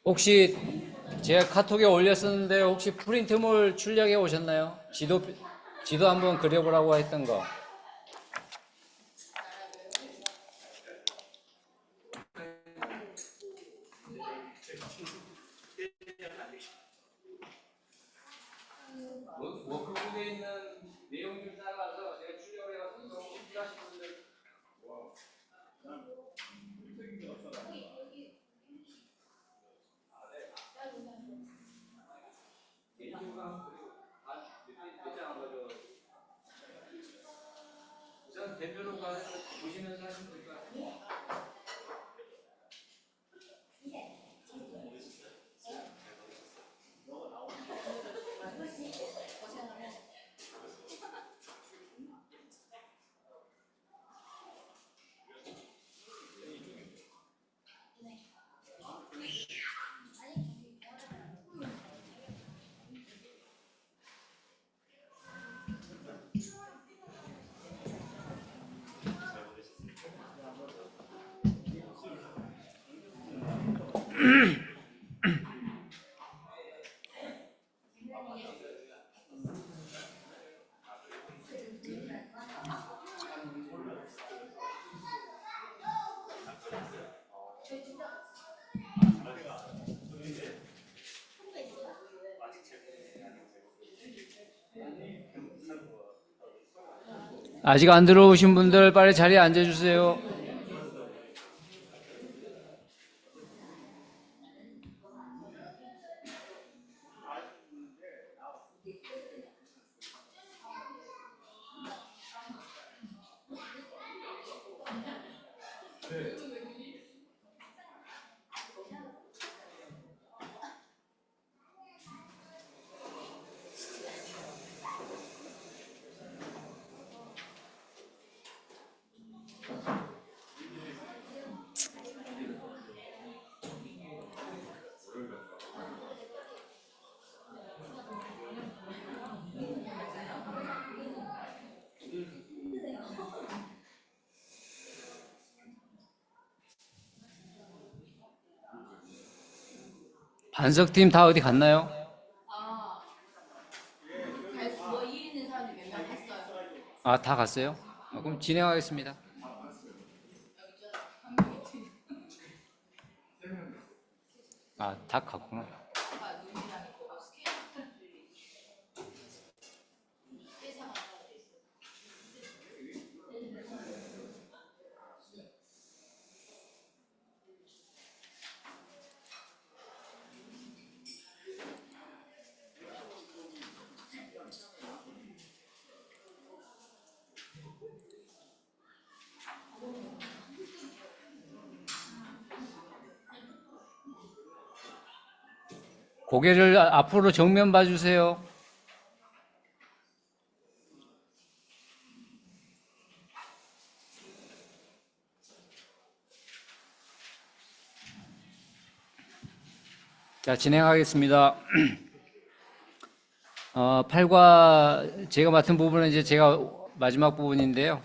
혹시 제가 카톡에 올렸었는데 혹시 프린트물 출력해 오셨나요? 지도 한번 그려보라고 했던 거. 워크북에 있는 내용 좀 잘라서 제가 출력을 해가지고 너무 필요하신 분들. 우선 대표로 가서 보시면서 하시면 될 것 같아요. 아직 안 들어오신 분들 빨리 자리에 앉아주세요. 반석팀 다 어디 갔나요? 아, 다 갔어요? 그럼 진행하겠습니다. 아, 다 갔구나. 고개를 앞으로 정면 봐주세요. 자, 진행하겠습니다. 8과 제가 맡은 부분은 이제 제가 마지막 부분인데요.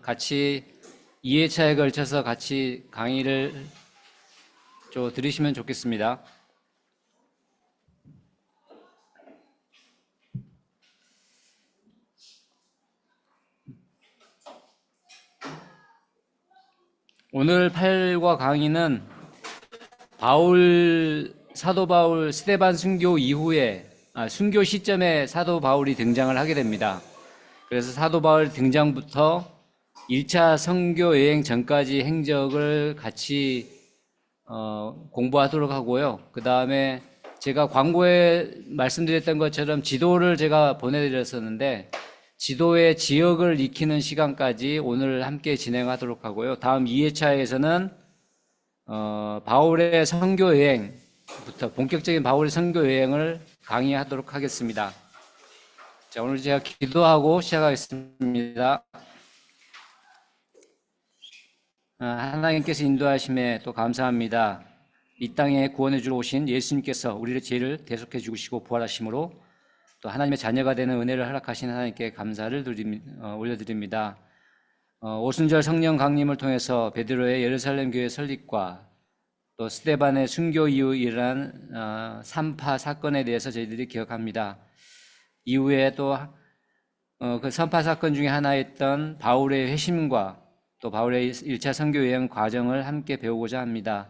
같이 2회차에 걸쳐서 같이 강의를 좀 들으시면 좋겠습니다. 오늘 8과 강의는 사도 바울 스데반 순교 이후에 순교 시점에 사도 바울이 등장을 하게 됩니다. 그래서 사도 바울 등장부터 1차 선교 여행 전까지 행적을 같이 공부하도록 하고요. 그 다음에 제가 광고에 말씀드렸던 것처럼 지도를 제가 보내드렸었는데 지도의 지역을 익히는 시간까지 오늘 함께 진행하도록 하고요. 다음 2회차에서는 바울의 선교 여행부터 본격적인 바울의 선교 여행을 강의하도록 하겠습니다. 자, 오늘 제가 기도하고 시작하겠습니다. 하나님께서 인도하심에 또 감사합니다. 이 땅에 구원해 주러 오신 예수님께서 우리의 죄를 대속해 주시고 부활하심으로 또 하나님의 자녀가 되는 은혜를 허락하신 하나님께 감사를 올려드립니다. 오순절 성령 강림을 통해서 베드로의 예루살렘 교회 설립과 또 스데반의 순교 이후 일어난 산파 사건에 대해서 저희들이 기억합니다. 이후에 또 그 산파 사건 중에 하나였던 바울의 회심과 또 바울의 1차 선교 여행 과정을 함께 배우고자 합니다.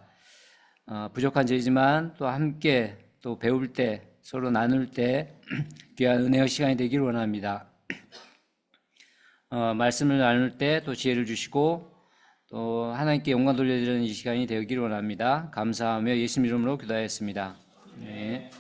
부족한 저희지만 또 함께 또 배울 때 서로 나눌 때 귀한 은혜의 시간이 되기를 원합니다. 말씀을 나눌 때 또 지혜를 주시고 또 하나님께 영광 돌려드리는 이 시간이 되기를 원합니다. 감사하며 예수님 이름으로 기도하였습니다. 네.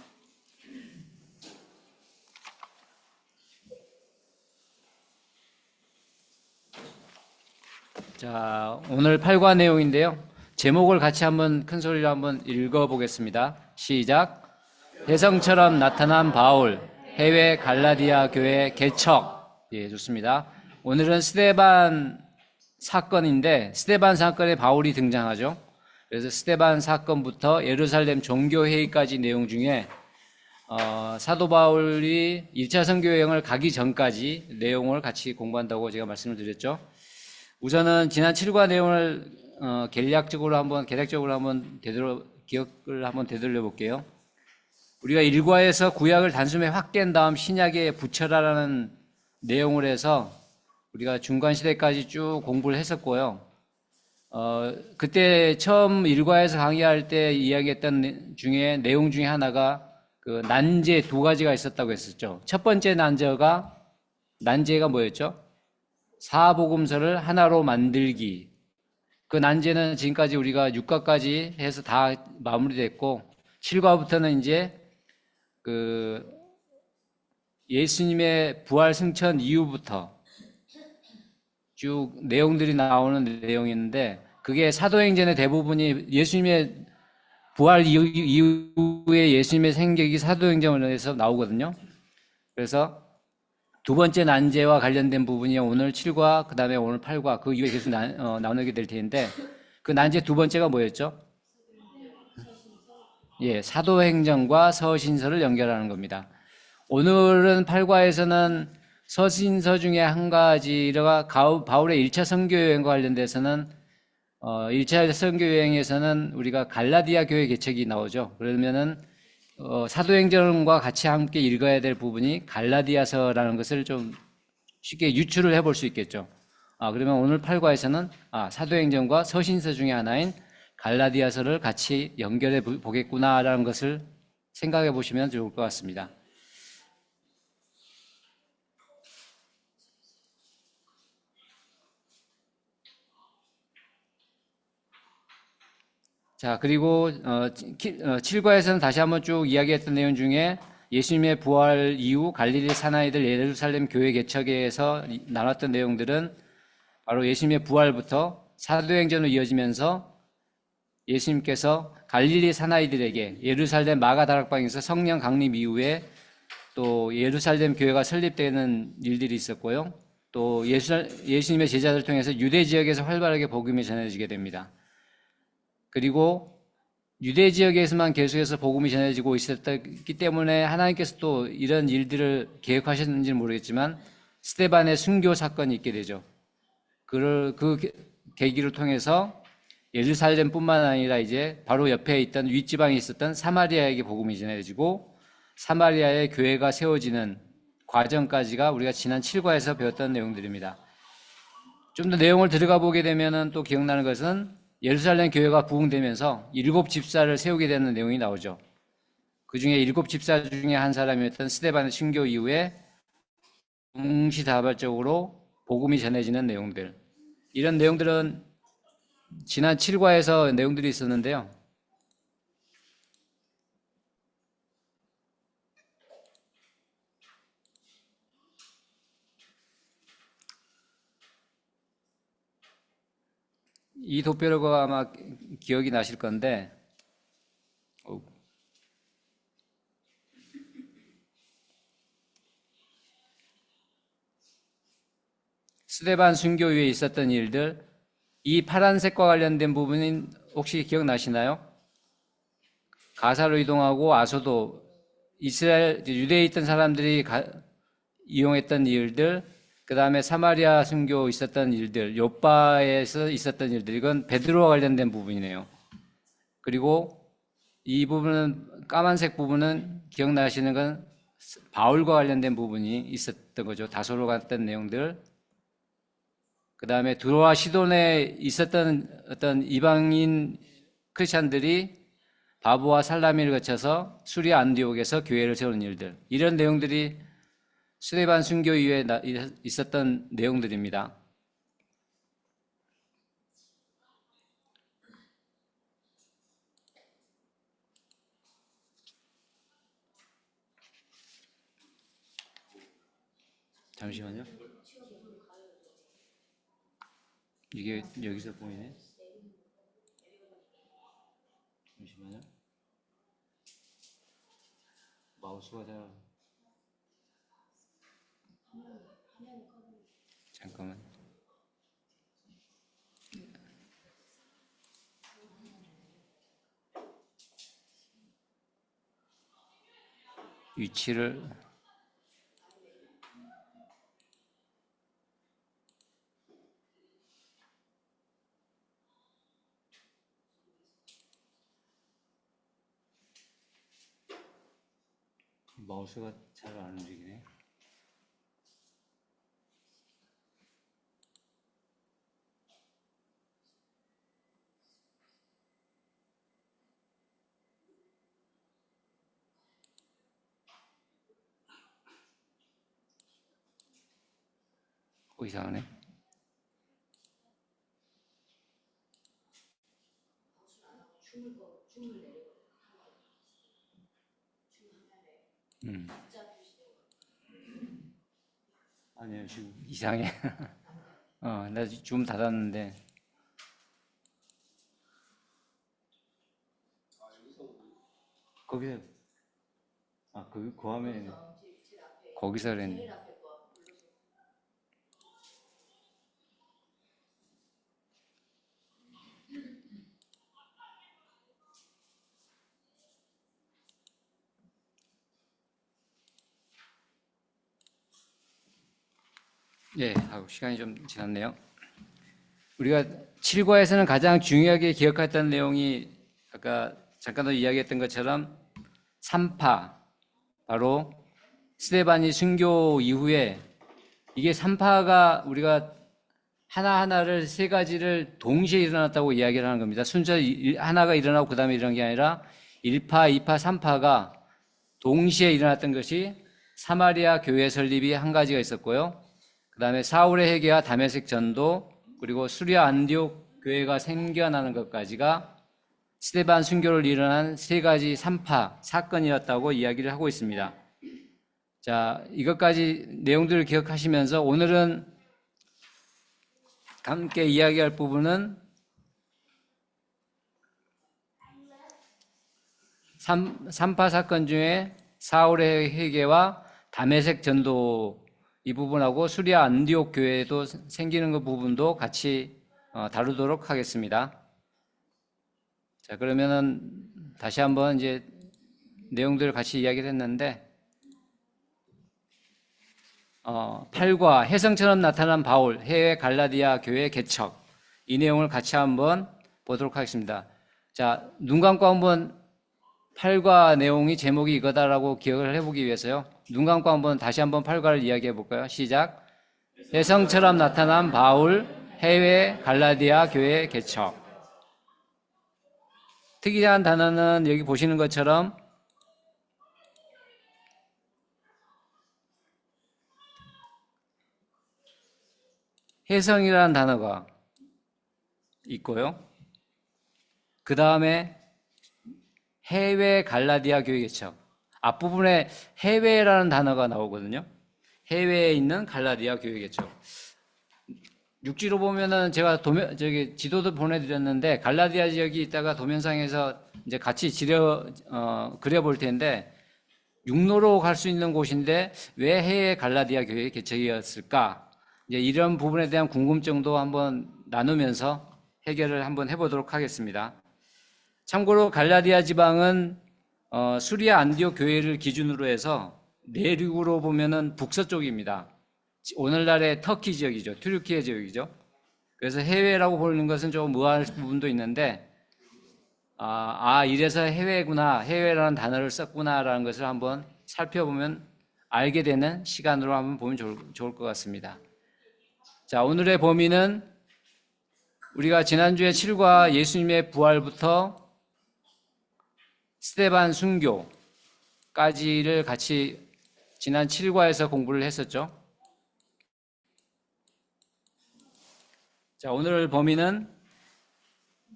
자, 오늘 8과 내용인데요. 제목을 같이 한번 큰 소리로 한번 읽어보겠습니다. 시작. 대성처럼 나타난 바울, 해외 갈라디아 교회 개척. 예, 좋습니다. 오늘은 스데반 사건인데 스데반 사건에 바울이 등장하죠. 그래서 스데반 사건부터 예루살렘 종교회의까지 내용 중에 사도 바울이 1차 선교 여행을 가기 전까지 내용을 같이 공부한다고 제가 말씀을 드렸죠. 우선은 지난 7과 내용을 계략적으로 한번 기억을 한번 되돌려 볼게요. 우리가 1과에서 구약을 단숨에 확 깬 다음 신약에 붙여라라는 내용을 해서 우리가 중간시대까지 쭉 공부를 했었고요. 그때 처음 1과에서 강의할 때 이야기했던 내용 중에 하나가 그 난제 2가지가 있었다고 했었죠. 첫 번째 난제가 뭐였죠? 사복음서를 하나로 만들기. 그 난제는 지금까지 우리가 6과까지 해서 다 마무리됐고 7과부터는 이제 그 예수님의 부활 승천 이후부터 쭉 내용들이 나오는 내용이었는데 그게 사도행전의 대부분이 예수님의 부활 이후에 예수님의 생격이 사도행전에서 나오거든요. 그래서 두 번째 난제와 관련된 부분이 오늘 7과 그 다음에 오늘 8과 그 이후에 계속 나누게 될 텐데 그 난제 두 번째가 뭐였죠? 예, 사도행전과 서신서를 연결하는 겁니다. 오늘은 8과에서는 서신서 중에 한 가지가 바울의 1차 선교 여행과 관련돼서는 1차 선교 여행에서는 우리가 갈라디아 교회 개척이 나오죠. 그러면은 사도행전과 같이 함께 읽어야 될 부분이 갈라디아서라는 것을 좀 쉽게 유추를 해볼 수 있겠죠. 그러면 오늘 8과에서는 사도행전과 서신서 중에 하나인 갈라디아서를 같이 연결해 보겠구나라는 것을 생각해 보시면 좋을 것 같습니다. 자, 그리고 7과에서는 다시 한번 쭉 이야기했던 내용 중에 예수님의 부활 이후 갈릴리 사나이들 예루살렘 교회 개척에서 나눴던 내용들은 바로 예수님의 부활부터 사도행전으로 이어지면서 예수님께서 갈릴리 사나이들에게 예루살렘 마가다락방에서 성령 강림 이후에 또 예루살렘 교회가 설립되는 일들이 있었고요. 또 예수님의 제자들을 통해서 유대 지역에서 활발하게 복음이 전해지게 됩니다. 그리고 유대 지역에서만 계속해서 복음이 전해지고 있었기 때문에 하나님께서 또 이런 일들을 계획하셨는지는 모르겠지만 스데반의 순교 사건이 있게 되죠. 그 계기를 통해서 예루살렘뿐만 아니라 이제 바로 옆에 있던 윗지방에 있었던 사마리아에게 복음이 전해지고 사마리아의 교회가 세워지는 과정까지가 우리가 지난 7과에서 배웠던 내용들입니다. 좀 더 내용을 들어가 보게 되면 또 기억나는 것은 예루살렘 교회가 부흥되면서 7집사를 세우게 되는 내용이 나오죠. 그 중에 7집사 중에 한 사람이었던 스데반의 순교 이후에 동시다발적으로 복음이 전해지는 내용들, 이런 내용들은 지난 7과에서 내용들이 있었는데요. 이 도표가 아마 기억이 나실 건데, 스데반 순교 후에 있었던 일들, 이 파란색과 관련된 부분은 혹시 기억나시나요? 가사로 이동하고 아소도, 이스라엘, 유대에 있던 사람들이 이용했던 일들, 그 다음에 사마리아 순교 있었던 일들, 요빠에서 있었던 일들, 이건 베드로와 관련된 부분이네요. 그리고 이 부분은, 까만색 부분은 기억나시는 건 바울과 관련된 부분이 있었던 거죠. 다소로 갔던 내용들. 그 다음에 두로와 시돈에 있었던 어떤 이방인 크리스찬들이 바보와 살라미를 거쳐서 수리아 안디옥에서 교회를 세우는 일들, 이런 내용들이 스데반 순교 이후에 있었던 내용들입니다. 잠시만요. 이게 여기서 보이네. 잠시만요. 마우스가 잘. 잠깐만. 위치를. 마우스가 잘 안 움직이네. 이상하네. 아니요, 지금 이상해. 나 줌 닫았는데. 거기서, 그 화면에, 거기서 그랬네. 예, 시간이 좀 지났네요. 우리가 7과에서는 가장 중요하게 기억했던 내용이 아까 잠깐 이야기했던 것처럼 3파, 바로 스데반이 순교 이후에 이게 3파가 우리가 하나하나를 세 가지를 동시에 일어났다고 이야기를 하는 겁니다. 순서 하나가 일어나고 그 다음에 일어난 게 아니라 1파, 2파, 3파가 동시에 일어났던 것이 사마리아 교회 설립이 한 가지가 있었고요. 그 다음에 사울의 회개와 다메섹 전도, 그리고 수리아 안디옥 교회가 생겨나는 것까지가 스데반 순교를 일어난 세 가지 3파 사건이었다고 이야기를 하고 있습니다. 자, 이것까지 내용들을 기억하시면서 오늘은 함께 이야기할 부분은 3파 사건 중에 사울의 회개와 다메섹 전도 이 부분하고 수리아 안디옥 교회도 생기는 그 부분도 같이 다루도록 하겠습니다. 자, 그러면은 다시 한번 이제 내용들을 같이 이야기를 했는데, 8과 혜성처럼 나타난 바울, 해외 갈라디아 교회 개척, 이 내용을 같이 한번 보도록 하겠습니다. 자, 눈 감고 한번 8과 내용이 제목이 이거다라고 기억을 해보기 위해서요. 눈 감고 한번 다시 한번 8과를 이야기해 볼까요? 시작. 혜성처럼 나타난 바울 해외 갈라디아 교회 개척. 특이한 단어는 여기 보시는 것처럼 혜성이라는 단어가 있고요. 그 다음에 해외 갈라디아 교회 개척. 앞부분에 해외라는 단어가 나오거든요. 해외에 있는 갈라디아 교회 개척. 육지로 보면은 제가 지도도 보내드렸는데 갈라디아 지역이 있다가 도면상에서 이제 같이 그려볼 텐데 육로로 갈 수 있는 곳인데 왜 해외 갈라디아 교회 개척이었을까? 이제 이런 부분에 대한 궁금증도 한번 나누면서 해결을 한번 해보도록 하겠습니다. 참고로 갈라디아 지방은 수리아 안디옥 교회를 기준으로 해서 내륙으로 보면은 북서쪽입니다. 오늘날의 터키 지역이죠. 튀르키예 지역이죠. 그래서 해외라고 보는 것은 조금 의아할 부분도 있는데 이래서 해외구나, 해외라는 단어를 썼구나라는 것을 한번 살펴보면 알게 되는 시간으로 한번 보면 좋을 것 같습니다. 자, 오늘의 범위는 우리가 지난주에 7과 예수님의 부활부터 스데반 순교까지를 같이 지난 7과에서 공부를 했었죠. 자, 오늘 범위는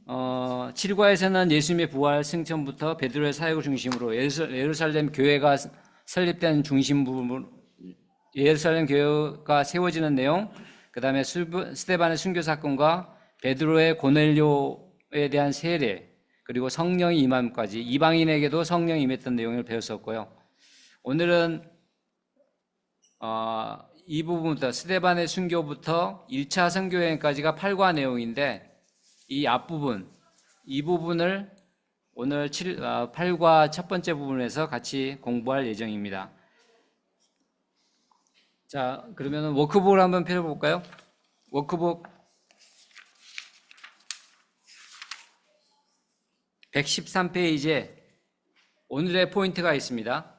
7과에서는 예수님의 부활 승천부터 베드로의 사역을 중심으로 예루살렘 교회가 설립된 중심 부분, 예루살렘 교회가 세워지는 내용, 그 다음에 스데반의 순교 사건과 베드로의 고넬료에 대한 세례, 그리고 성령이 임함까지 이방인에게도 성령이 임했던 내용을 배웠었고요. 오늘은 이 부분부터 스데반의 순교부터 1차 선교여행까지가 8과 내용인데 이 앞부분, 이 부분을 오늘 8과 첫 번째 부분에서 같이 공부할 예정입니다. 자, 그러면 워크북을 한번 펴볼까요? 워크북 113페이지에 오늘의 포인트가 있습니다.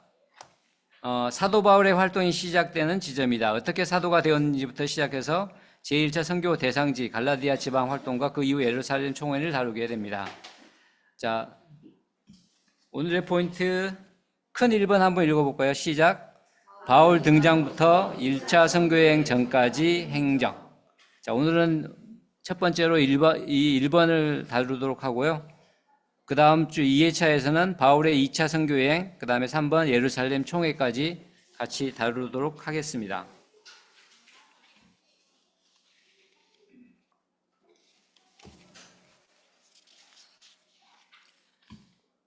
사도 바울의 활동이 시작되는 지점이다. 어떻게 사도가 되었는지부터 시작해서 제1차 선교 대상지 갈라디아 지방 활동과 그 이후 예루살렘 총회를 다루게 됩니다. 자, 오늘의 포인트 큰 1번 한번 읽어볼까요? 시작. 바울 등장부터 1차 선교여행 전까지 행적. 자, 오늘은 첫 번째로 이 1번을 다루도록 하고요. 그 다음 주 2회차에서는 바울의 2차 선교여행, 그 다음에 3번 예루살렘 총회까지 같이 다루도록 하겠습니다.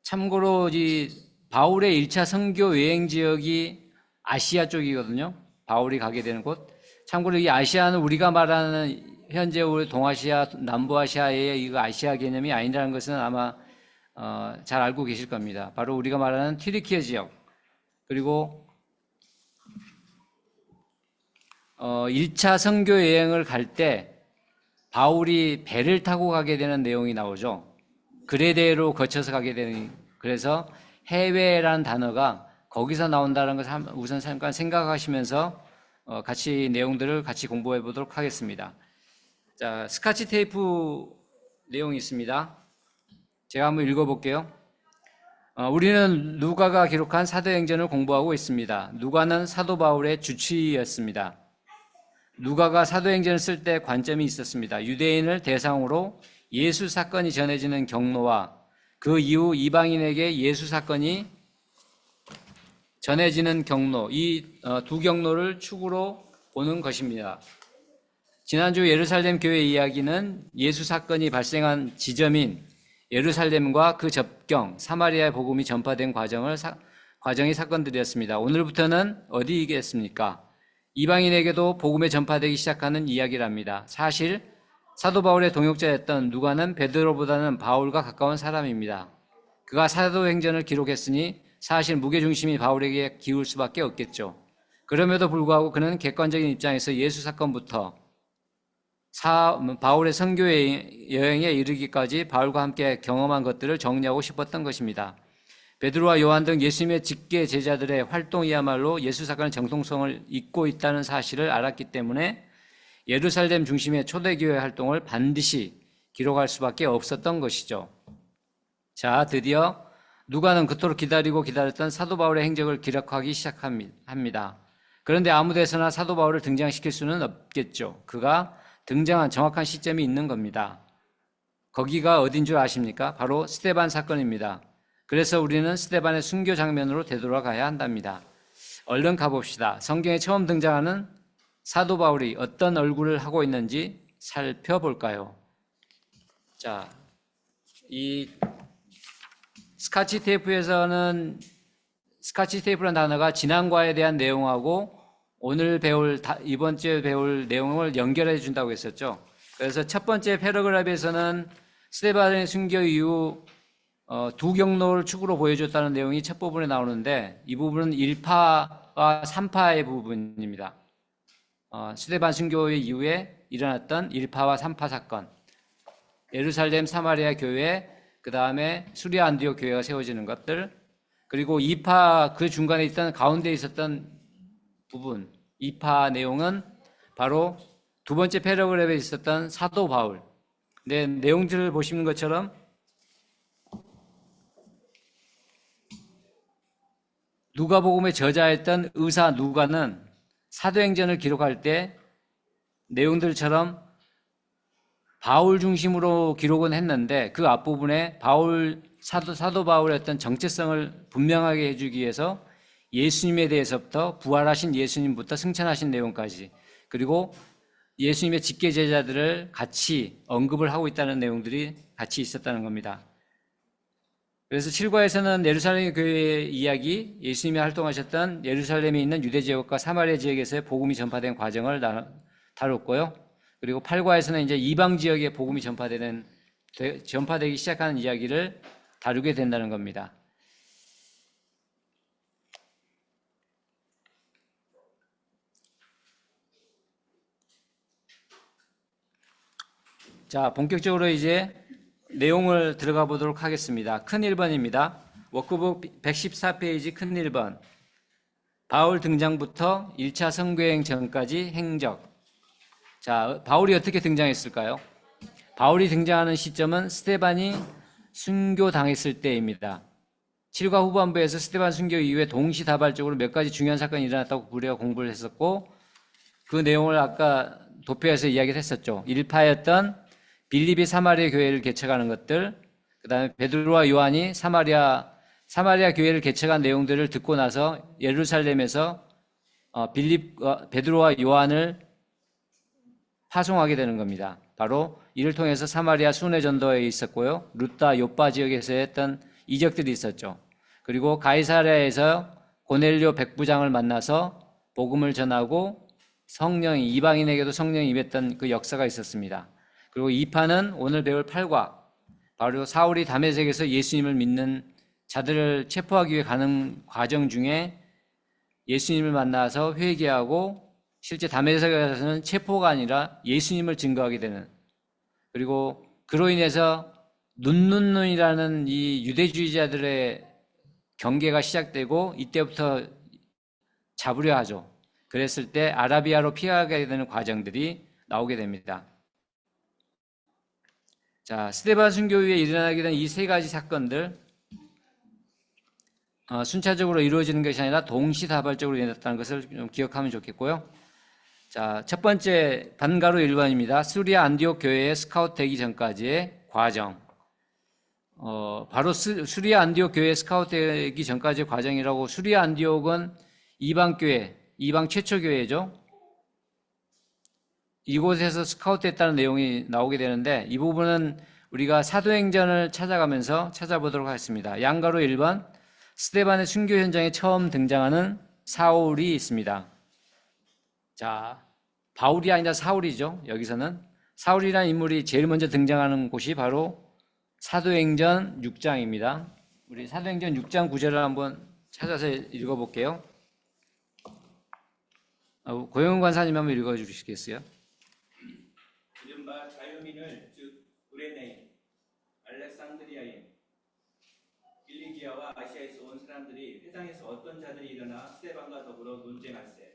참고로 이 바울의 1차 선교 여행 지역이 아시아 쪽이거든요. 바울이 가게 되는 곳. 참고로 이 아시아는 우리가 말하는 현재 우리 동아시아, 남부아시아의 이거 아시아 개념이 아니라는 것은 아마 잘 알고 계실 겁니다. 바로 우리가 말하는 튀르키예 지역, 그리고 1차 선교 여행을 갈 때 바울이 배를 타고 가게 되는 내용이 나오죠. 그레데로 거쳐서 가게 되는, 그래서 해외라는 단어가 거기서 나온다는 것을 우선 잠깐 생각하시면서 같이 내용들을 같이 공부해 보도록 하겠습니다. 자, 스카치 테이프 내용이 있습니다. 제가 한번 읽어볼게요. 우리는 누가가 기록한 사도행전을 공부하고 있습니다. 누가는 사도 바울의 주치의였습니다. 누가가 사도행전을 쓸 때 관점이 있었습니다. 유대인을 대상으로 예수 사건이 전해지는 경로와 그 이후 이방인에게 예수 사건이 전해지는 경로, 이 두 경로를 축으로 보는 것입니다. 지난주 예루살렘 교회 이야기는 예수 사건이 발생한 지점인 예루살렘과 그 접경, 사마리아의 복음이 전파된 과정의 사건들이었습니다. 오늘부터는 어디이겠습니까? 이방인에게도 복음이 전파되기 시작하는 이야기랍니다. 사실 사도 바울의 동역자였던 누가는 베드로보다는 바울과 가까운 사람입니다. 그가 사도행전을 기록했으니 사실 무게중심이 바울에게 기울 수밖에 없겠죠. 그럼에도 불구하고 그는 객관적인 입장에서 예수 사건부터 바울의 선교 여행에 이르기까지 바울과 함께 경험한 것들을 정리하고 싶었던 것입니다. 베드로와 요한 등 예수님의 직계 제자들의 활동이야말로 예수 사건의 정통성을 잇고 있다는 사실을 알았기 때문에 예루살렘 중심의 초대교회 활동을 반드시 기록할 수밖에 없었던 것이죠. 자, 드디어 누가는 그토록 기다리고 기다렸던 사도 바울의 행적을 기록하기 시작합니다. 그런데 아무 데서나 사도 바울을 등장시킬 수는 없겠죠. 그가 등장한 정확한 시점이 있는 겁니다. 거기가 어딘 줄 아십니까? 바로 스데반 사건입니다. 그래서 우리는 스데반의 순교 장면으로 되돌아가야 한답니다. 얼른 가봅시다. 성경에 처음 등장하는 사도 바울이 어떤 얼굴을 하고 있는지 살펴볼까요? 자, 이 스카치 테이프에서는 스카치 테이프라는 단어가 지난과에 대한 내용하고 이번 주에 배울 내용을 연결해 준다고 했었죠. 그래서 첫 번째 패러그래프에서는 스데반의 순교 이후 두 경로를 축으로 보여줬다는 내용이 첫 부분에 나오는데 이 부분은 1파와 3파의 부분입니다. 스데반 순교 이후에 일어났던 1파와 3파 사건, 예루살렘 사마리아 교회, 그 다음에 수리아 안디옥 교회가 세워지는 것들, 그리고 2파 그 중간에 있던 가운데 있었던 부분, 2파 내용은 바로 두 번째 패러그래프에 있었던 사도 바울. 네, 내용들을 보시는 것처럼 누가복음의 저자였던 의사 누가는 사도행전을 기록할 때 내용들처럼 바울 중심으로 기록은 했는데 그 앞부분에 사도 바울의 어떤 정체성을 분명하게 해주기 위해서 예수님에 대해서부터 부활하신 예수님부터 승천하신 내용까지 그리고 예수님의 직계 제자들을 같이 언급을 하고 있다는 내용들이 같이 있었다는 겁니다. 그래서 7과에서는 예루살렘 교회의 이야기, 예수님이 활동하셨던 예루살렘에 있는 유대 지역과 사마리아 지역에서의 복음이 전파된 과정을 다뤘고요. 그리고 8과에서는 이제 이방 지역에 복음이 전파되기 시작하는 이야기를 다루게 된다는 겁니다. 자, 본격적으로 이제 내용을 들어가 보도록 하겠습니다. 큰 1번입니다. 워크북 114페이지 큰 1번. 바울 등장부터 1차 선교행 전까지 행적. 자, 바울이 어떻게 등장했을까요? 바울이 등장하는 시점은 스데반이 순교당했을 때입니다. 7과 후반부에서 스데반 순교 이후에 동시다발적으로 몇 가지 중요한 사건이 일어났다고 우리가 공부를 했었고 그 내용을 아까 도표에서 이야기를 했었죠. 1파였던 빌립이 사마리아 교회를 개척하는 것들, 그 다음에 베드로와 요한이 사마리아 교회를 개척한 내용들을 듣고 나서 예루살렘에서 베드로와 요한을 파송하게 되는 겁니다. 바로 이를 통해서 사마리아 순회 전도에 있었고요. 루타 요빠 지역에서 했던 이적들이 있었죠. 그리고 가이사랴에서 고넬료 백부장을 만나서 복음을 전하고 이방인에게도 성령이 임했던 그 역사가 있었습니다. 그리고 2파는 오늘 배울 8과 바로 사울이 다메섹에서 예수님을 믿는 자들을 체포하기 위해 가는 과정 중에 예수님을 만나서 회개하고 실제 다메섹에서는 체포가 아니라 예수님을 증거하게 되는 그리고 그로 인해서 눈이라는 이 유대주의자들의 경계가 시작되고 이때부터 잡으려 하죠. 그랬을 때 아라비아로 피하게 되는 과정들이 나오게 됩니다. 자, 스데반 순교 후에 일어나게 된 이 세 가지 사건들 순차적으로 이루어지는 것이 아니라 동시다발적으로 일어났다는 것을 좀 기억하면 좋겠고요. 자, 첫 번째 반가로 1번입니다. 수리아 안디옥 교회에 스카우트 되기 전까지의 과정. 바로 수리아 안디옥 교회에 스카우트 되기 전까지의 과정이라고 수리아 안디옥은 이방 최초 교회죠. 이곳에서 스카우트했다는 내용이 나오게 되는데 이 부분은 우리가 사도행전을 찾아가면서 찾아보도록 하겠습니다. 양가로 1번 스데반의 순교 현장에 처음 등장하는 사울이 있습니다. 자, 바울이 아니라 사울이죠. 여기서는 사울이라는 인물이 제일 먼저 등장하는 곳이 바로 사도행전 6장입니다. 우리 사도행전 6장 9절을 한번 찾아서 읽어볼게요. 고영훈 관사님 한번 읽어주시겠어요? 사도행을 즉 구레네, 알렉산드리아인, 길리기아와 아시아에서 온 사람들이 회당에서 어떤 자들이 일어나 스데반과 더불어 논쟁할세.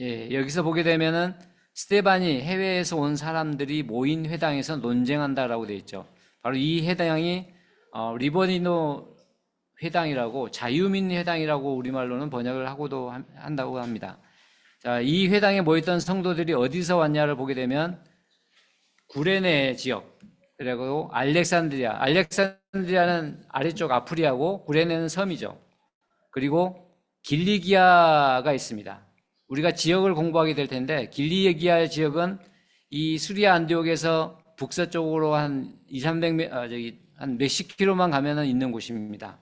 예, 여기서 보게 되면은 스데반이 해외에서 온 사람들이 모인 회당에서 논쟁한다라고 되어 있죠. 바로 이 회당이 리버니노 회당이라고 자유민 회당이라고 우리말로는 번역을 하고도 한다고 합니다. 자, 이 회당에 모였던 성도들이 어디서 왔냐를 보게 되면 구레네 지역, 그리고 알렉산드리아는 아래쪽 아프리아고 구레네는 섬이죠. 그리고 길리기아가 있습니다. 우리가 지역을 공부하게 될 텐데 길리기아 지역은 이 수리아 안디옥에서 북서쪽으로 한 200~300 한 몇십 킬로만 가면은 있는 곳입니다.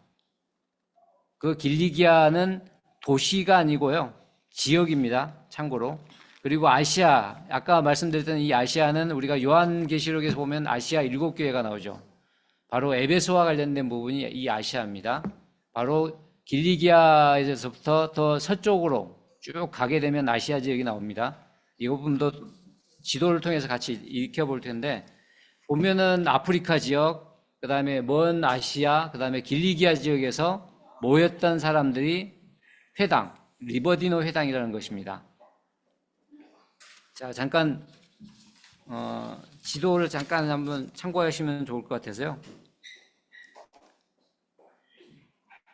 그 길리기아는 도시가 아니고요. 지역입니다. 참고로. 그리고 아시아, 아까 말씀드렸던 이 아시아는 우리가 요한계시록에서 보면 아시아 7교회가 나오죠. 바로 에베소와 관련된 부분이 이 아시아입니다. 바로 길리기아에서부터 더 서쪽으로 쭉 가게 되면 아시아 지역이 나옵니다. 이 부분도 지도를 통해서 같이 익혀볼 텐데 보면은 아프리카 지역, 그 다음에 먼 아시아, 그 다음에 길리기아 지역에서 모였던 사람들이 회당, 리버디노 회당이라는 것입니다. 자, 잠깐 지도를 잠깐 한번 참고하시면 좋을 것 같아서요.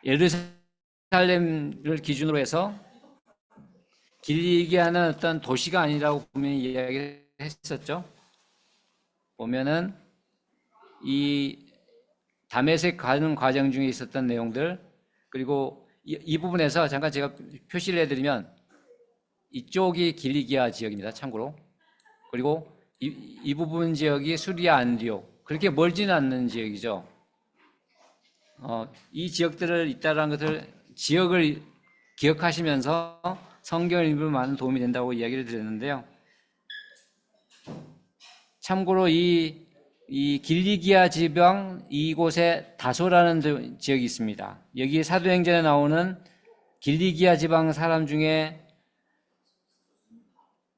예루살렘을 기준으로 해서 길리기아는 어떤 도시가 아니라고 분명히 이야기했었죠. 보면은 이 다메섹 가는 과정 중에 있었던 내용들, 그리고 이 부분에서 잠깐 제가 표시를 해드리면 이쪽이 길리기아 지역입니다. 참고로. 그리고 이 부분 지역이 수리아 안디옥. 그렇게 멀지는 않는 지역이죠. 이 지역들을 있다는 것을 지역을 기억하시면서 성경을 읽으면 많은 도움이 된다고 이야기를 드렸는데요. 참고로 이 길리기아 지방 이곳에 다소라는 지역이 있습니다. 여기 사도행전에 나오는 길리기아 지방 사람 중에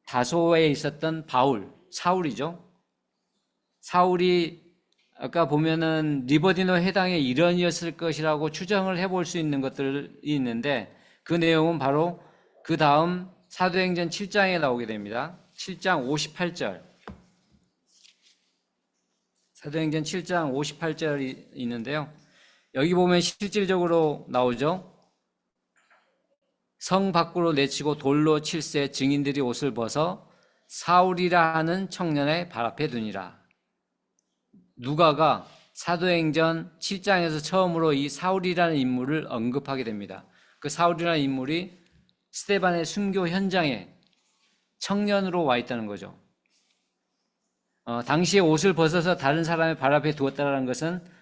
다소에 있었던 사울이죠. 사울이 아까 보면은 리버디노 회당의 일원이었을 것이라고 추정을 해볼 수 있는 것들이 있는데 그 내용은 바로 그 다음 사도행전 7장에 나오게 됩니다. 7장 58절. 사도행전 7장 58절이 있는데요. 여기 보면 실질적으로 나오죠. 성 밖으로 내치고 돌로 칠세 증인들이 옷을 벗어 사울이라 하는 청년의 발 앞에 두니라. 누가가 사도행전 7장에서 처음으로 이 사울이라는 인물을 언급하게 됩니다. 그 사울이라는 인물이 스데반의 순교 현장에 청년으로 와 있다는 거죠. 당시에 옷을 벗어서 다른 사람의 발 앞에 두었다는 것은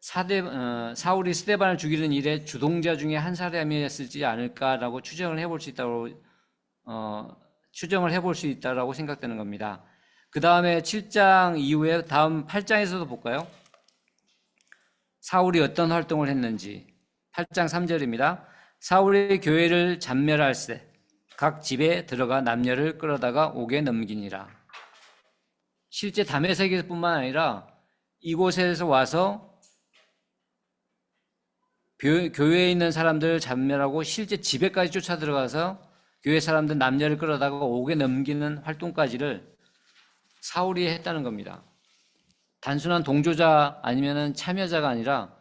사울이 스데반을 죽이는 일에 주동자 중에 한 사람이었을지 않을까라고 추정을 해볼 수 있다고 생각되는 겁니다. 그 다음에 7장 이후에 다음 8장에서도 볼까요? 사울이 어떤 활동을 했는지. 8장 3절입니다. 사울이 교회를 잔멸할세 각 집에 들어가 남녀를 끌어다가 옥에 넘기니라. 실제 다메섹뿐만 아니라 이곳에서 와서 교회에 있는 사람들을 잔멸하고 실제 집에까지 쫓아 들어가서 교회 사람들 남녀를 끌어다가 옥에 넘기는 활동까지를 사울이 했다는 겁니다. 단순한 동조자 아니면 참여자가 아니라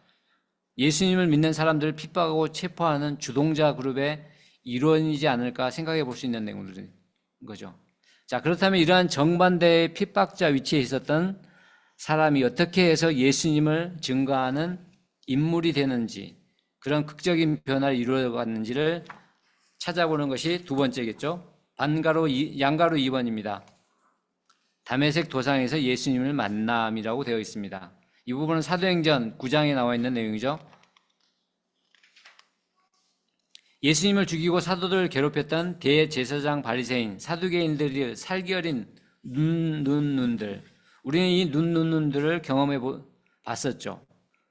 예수님을 믿는 사람들을 핍박하고 체포하는 주동자 그룹의 일원이지 않을까 생각해 볼 수 있는 내용들인 거죠. 자, 그렇다면 이러한 정반대의 핍박자 위치에 있었던 사람이 어떻게 해서 예수님을 증거하는 인물이 되는지, 그런 극적인 변화를 이루어갔는지를 찾아보는 것이 두 번째겠죠. 양가로 2번입니다. 다메섹 도상에서 예수님을 만남이라고 되어 있습니다. 이 부분은 사도행전 9장에 나와 있는 내용이죠. 예수님을 죽이고 사도들을 괴롭혔던 대제사장 바리새인 사두개인들이 살기 어린 눈들, 우리는 이 눈들을 경험해 봤었죠.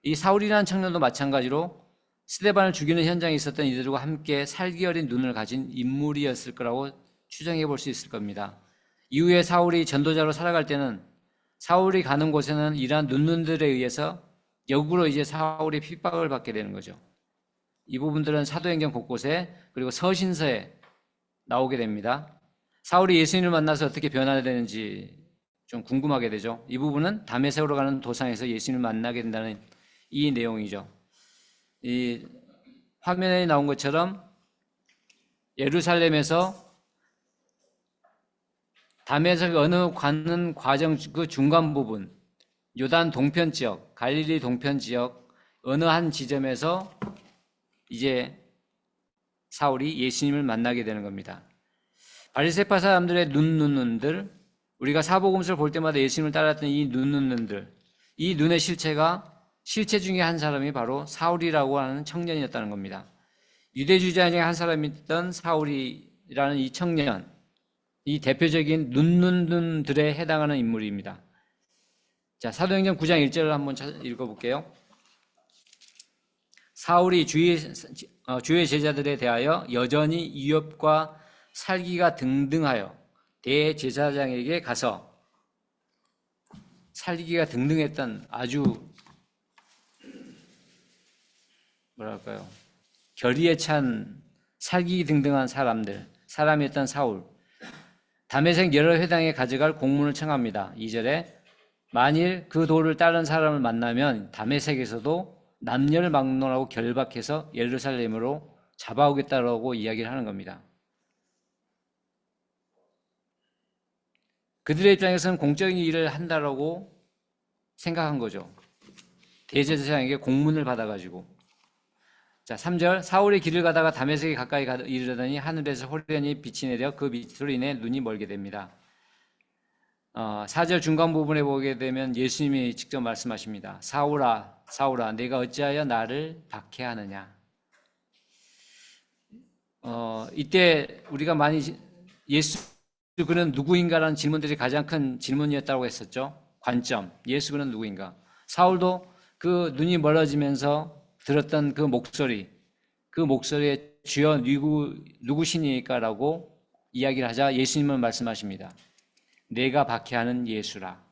이 사울이라는 청년도 마찬가지로 스데반을 죽이는 현장에 있었던 이들과 함께 살기 어린 눈을 가진 인물이었을 거라고 추정해 볼 수 있을 겁니다. 이후에 사울이 전도자로 살아갈 때는 사울이 가는 곳에는 이러한 눈눈들에 의해서 역으로 이제 사울이 핍박을 받게 되는 거죠. 이 부분들은 사도행전 곳곳에 그리고 서신서에 나오게 됩니다. 사울이 예수님을 만나서 어떻게 변화되는지 좀 궁금하게 되죠. 이 부분은 다메섹으로 가는 도상에서 예수님을 만나게 된다는 이 내용이죠. 이 화면에 나온 것처럼 예루살렘에서 다메섹 어느 가는 과정 그 중간 부분, 요단 동편 지역, 갈릴리 동편 지역 어느 한 지점에서 이제 사울이 예수님을 만나게 되는 겁니다. 바리새파 사람들의 눈눈들, 우리가 사복음서를 볼 때마다 예수님을 따랐던 이 눈눈들, 이 눈의 실체 중에 한 사람이 바로 사울이라고 하는 청년이었다는 겁니다. 유대주의자 중에 한 사람이었던 사울이라는 이 청년, 이 대표적인 눈눈들에 해당하는 인물입니다. 자, 사도행전 9장 1절을 한번 읽어볼게요. 사울이 주의 제자들에 대하여 여전히 위협과 살기가 등등하여 대제사장에게 가서 살기가 등등했던 아주 뭐랄까요, 결의에 찬 살기 등등한 사람이었던 사울, 다메섹 여러 회당에 가져갈 공문을 청합니다. 2절에 만일 그 도를 따른 사람을 만나면 다메섹에서도 남녀를 막론하고 결박해서 예루살렘으로 잡아오겠다라고 이야기를 하는 겁니다. 그들의 입장에서는 공적인 일을 한다라고 생각한 거죠. 대제사장에게 공문을 받아가지고. 자, 3절 사울이 길을 가다가 다메섹에 가까이 이르더니 하늘에서 호련히 빛이 내려 그 빛으로 인해 눈이 멀게 됩니다. 4절 중간 부분에 보게 되면 예수님이 직접 말씀하십니다. 사울아, 사울아, 내가 어찌하여 나를 박해하느냐. 이때 우리가 많이 예수 그는 누구인가라는 질문들이 가장 큰 질문이었다고 했었죠. 관점, 예수 그는 누구인가. 사울도 그 눈이 멀어지면서 들었던 그 목소리에 주여 누구시니까라고 이야기를 하자 예수님은 말씀하십니다. 내가 박해하는 예수라.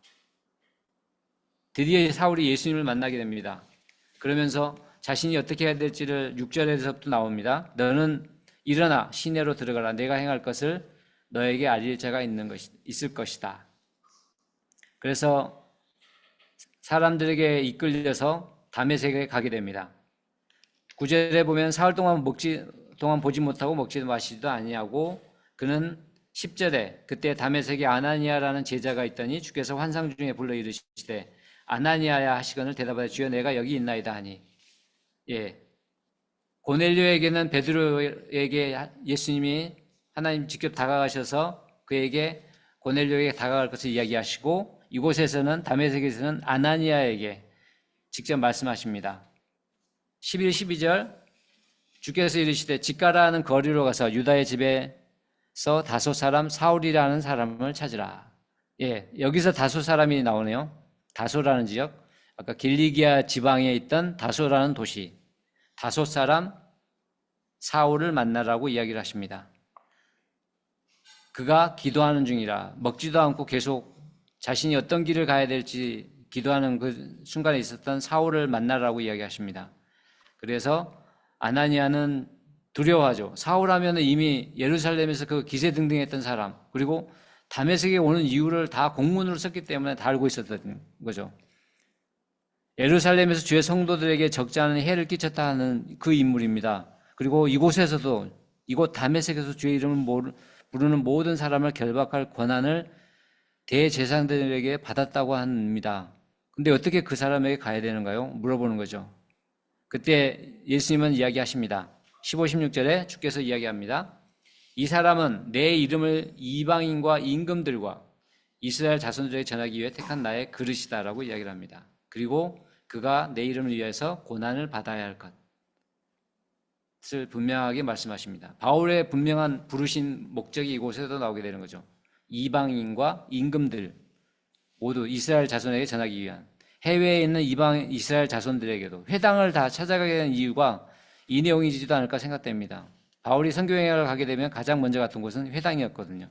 드디어 사울이 예수님을 만나게 됩니다. 그러면서 자신이 어떻게 해야 될지를 6절에서부터 나옵니다. 너는 일어나 시내로 들어가라. 내가 행할 것을 너에게 알릴 자가 있을 것이다. 그래서 사람들에게 이끌려서 다메섹에 가게 됩니다. 9절에 보면 사흘 동안 보지 못하고 먹지도 마시지도 아니하고 그는 10절에 그때 다메섹에 아나니아라는 제자가 있더니 주께서 환상 중에 불러 이르시되 아나니아야 하시거늘 대답하여 주여 내가 여기 있나이다 하니. 예, 고넬료에게는 베드로에게 예수님이 하나님 직접 다가가셔서 그에게 고넬료에게 다가갈 것을 이야기하시고 이곳에서는 다메섹에서는 아나니아에게 직접 말씀하십니다. 11, 12절 주께서 이르시되 직가라는 거리로 가서 유다의 집에서 다소 사람 사울이라는 사람을 찾으라. 예, 여기서 다소 사람이 나오네요. 다소라는 지역, 아까 길리기아 지방에 있던 다소라는 도시, 다소 사람 사울을 만나라고 이야기를 하십니다. 그가 기도하는 중이라. 먹지도 않고 계속 자신이 어떤 길을 가야 될지 기도하는 그 순간에 있었던 사울을 만나라고 이야기하십니다. 그래서 아나니아는 두려워하죠. 사울하면 이미 예루살렘에서 그 기세등등했던 사람, 그리고 다메섹에 오는 이유를 다 공문으로 썼기 때문에 다 알고 있었던 거죠. 예루살렘에서 주의 성도들에게 적지 않은 해를 끼쳤다 하는 그 인물입니다. 그리고 이곳에서도 이곳 다메섹에서 주의 이름을 부르는 모든 사람을 결박할 권한을 대제사장들에게 받았다고 합니다. 근데 어떻게 그 사람에게 가야 되는가요? 물어보는 거죠. 그때 예수님은 이야기하십니다. 15, 16절에 주께서 이야기합니다. 이 사람은 내 이름을 이방인과 임금들과 이스라엘 자손들에게 전하기 위해 택한 나의 그릇이다라고 이야기를 합니다. 그리고 그가 내 이름을 위해서 고난을 받아야 할 것을 분명하게 말씀하십니다. 바울의 분명한 부르신 목적이 이곳에도 나오게 되는 거죠. 이방인과 임금들 모두 이스라엘 자손에게 전하기 위한, 해외에 있는 이방 이스라엘 자손들에게도 회당을 다 찾아가게 된 이유가 이 내용이지도 않을까 생각됩니다. 바울이 선교여행을 가게 되면 가장 먼저 갔던 곳은 회당이었거든요.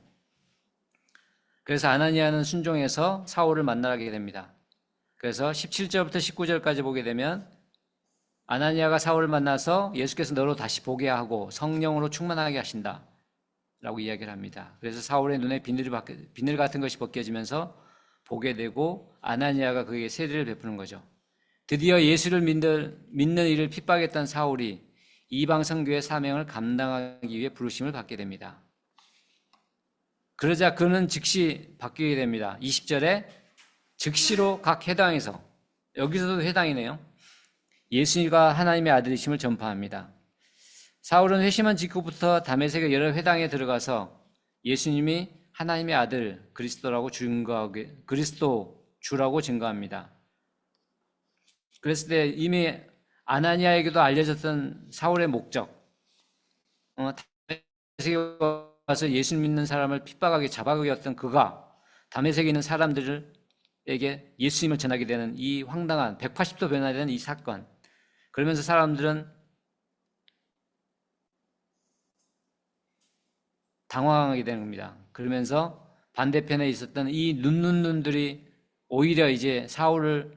그래서 아나니아는 순종해서 사울을 만나게 됩니다. 그래서 17절부터 19절까지 보게 되면 아나니아가 사울을 만나서 예수께서 너로 다시 보게 하고 성령으로 충만하게 하신다 라고 이야기를 합니다. 그래서 사울의 눈에 비늘 같은 것이 벗겨지면서 보게 되고 아나니아가 그에게 세례를 베푸는 거죠. 드디어 예수를 믿는 이를 핍박했던 사울이 이방 선교의 사명을 감당하기 위해 부르심을 받게 됩니다. 그러자 그는 즉시 바뀌게 됩니다. 20절에 즉시로 각 회당에서, 여기서도 회당이네요, 예수가 하나님의 아들이심을 전파합니다. 사울은 회심한 직후부터 다메섹의 여러 회당에 들어가서 예수님이 하나님의 아들 그리스도 주라고 증거합니다. 그랬을 때 이미 아나니아에게도 알려졌던 사울의 목적, 다메섹에 와서 예수 믿는 사람을 핍박하게 잡아가기였던 그가 다메섹에 있는 사람들에게 예수님을 전하게 되는 이 황당한 180도 변화되는 이 사건, 그러면서 사람들은 당황하게 되는 겁니다. 그러면서 반대편에 있었던 이 눈들이 오히려 이제 사울을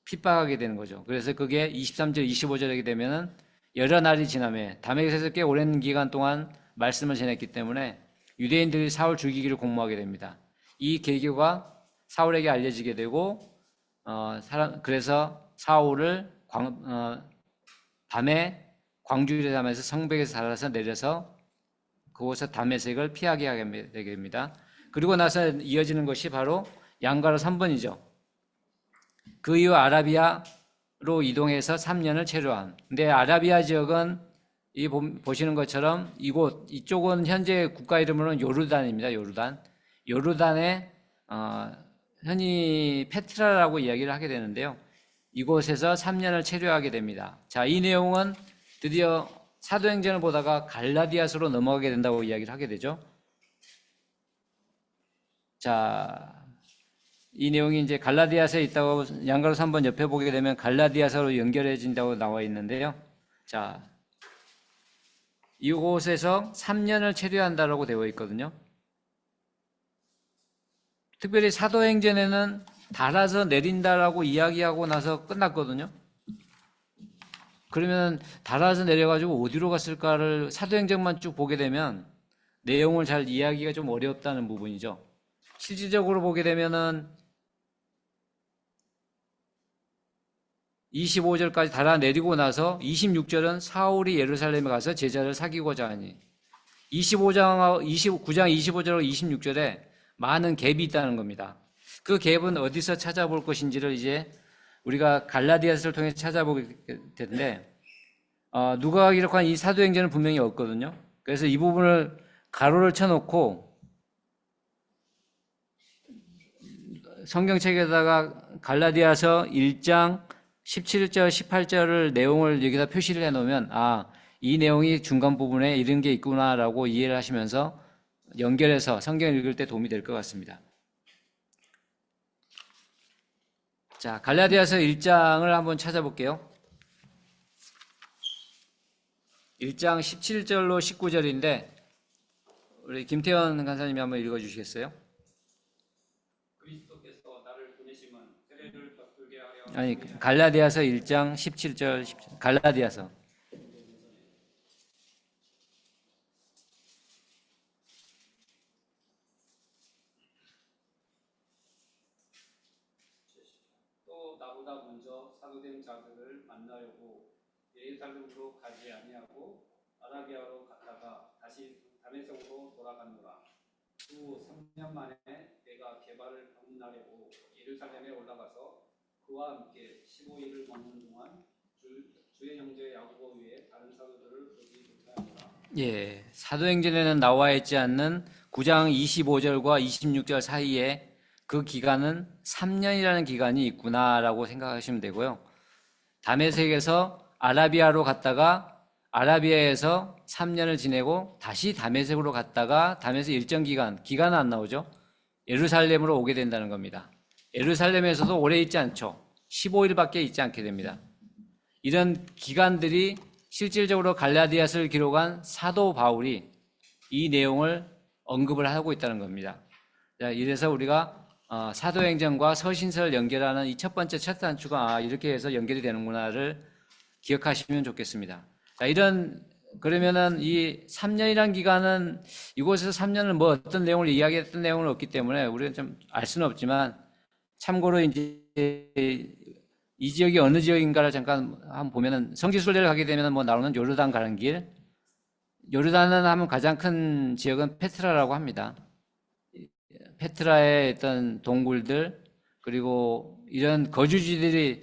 핍박하게 되는 거죠. 그래서 그게 23절, 25절에 되면은 여러 날이 지나며 다메섹에서 꽤 오랜 기간 동안 말씀을 전했기 때문에 유대인들이 사울 죽이기를 공모하게 됩니다. 이 계교가 사울에게 알려지게 되고 그래서 사울을 밤에 광주리에 담아서 성벽에서 달아서 내려서 그곳에서 다메섹을 피하게 하게 되게 됩니다. 그리고 나서 이어지는 것이 바로 양가로 3번이죠. 그 이후 아라비아로 이동해서 3년을 체류함. 근데 아라비아 지역은 보시는 것처럼 이쪽은 현재 국가 이름으로는 요르단입니다. 요르단의 흔히 페트라라고 이야기를 하게 되는데요. 이곳에서 3년을 체류하게 됩니다. 자, 이 내용은 드디어 사도행전을 보다가 갈라디아서로 넘어가게 된다고 이야기를 하게 되죠. 자, 이 내용이 이제 갈라디아서에 있다고 양가로 3번 옆에 보게 되면 갈라디아서로 연결해진다고 나와 있는데요. 자, 이곳에서 3년을 체류한다라고 되어 있거든요. 특별히 사도행전에는 달아서 내린다라고 이야기하고 나서 끝났거든요. 그러면 달아서 내려가지고 어디로 갔을까를 사도행전만 쭉 보게 되면 내용을 잘 이해하기가 좀 어렵다는 부분이죠. 실질적으로 보게 되면은 25절까지 달아내리고 나서 26절은 사울이 예루살렘에 가서 제자를 사귀고자 하니 29장 25절하고 26절에 많은 갭이 있다는 겁니다. 그 갭은 어디서 찾아볼 것인지를 이제 우리가 갈라디아서를 통해서 찾아보게 되는데 누가가 기록한 이 사도행전은 분명히 없거든요. 그래서 이 부분을 가로를 쳐놓고 성경책에다가 갈라디아서 1장 17절, 18절을 내용을 여기다 표시를 해놓으면 이 내용이 중간 부분에 이런 게 있구나라고 이해를 하시면서 연결해서 성경을 읽을 때 도움이 될 것 같습니다. 자, 갈라디아서 1장을 한번 찾아볼게요. 1장 17절로 19절인데 우리 김태현 간사님이 한번 읽어주시겠어요? 그리스도께서 나를 보내심은 세례를 베풀게 하려 아니, 갈라디아서 1장 17절, 17절. 갈라디아서. 또 나보다 먼저 사도된 자들을 만나려고 예루살렘으로 가지 아니하고 아라비아로 갔다가 다시 다메섹으로 돌아가노라. 후 3년 만에 내가 게바를 방문하려고 예루살렘에 올라가서 그와 함께 15일을 머무는 동안 주의 형제 야고보 외에 다른 사도들을 보지 못하였노라. 예, 사도행전에는 나와 있지 않는 9장 25절과 26절 사이에 그 기간은 3년이라는 기간이 있구나라고 생각하시면 되고요. 다메섹에서 아라비아로 갔다가 아라비아에서 3년을 지내고 다시 다메섹으로 갔다가 다메섹 일정 기간은 안 나오죠. 예루살렘으로 오게 된다는 겁니다. 예루살렘에서도 오래 있지 않죠. 15일밖에 있지 않게 됩니다. 이런 기간들이 실질적으로 갈라디아서를 기록한 사도 바울이 이 내용을 언급을 하고 있다는 겁니다. 자, 이래서 우리가 사도행전과 서신서를 연결하는 이 첫 번째 첫 단추가 이렇게 해서 연결이 되는구나를 기억하시면 좋겠습니다. 자, 그러면은 이 3년이란 기간은 이곳에서 3년을 뭐 어떤 내용을 이야기했던 내용은 없기 때문에 우리가 좀 알 수는 없지만 참고로 이제 이 지역이 어느 지역인가를 잠깐 한번 보면은 성지순례를 가게 되면 뭐 나오는 요르단 가는 길, 요르단은 하면 가장 큰 지역은 페트라라고 합니다. 페트라의 어떤 동굴들 그리고 이런 거주지들이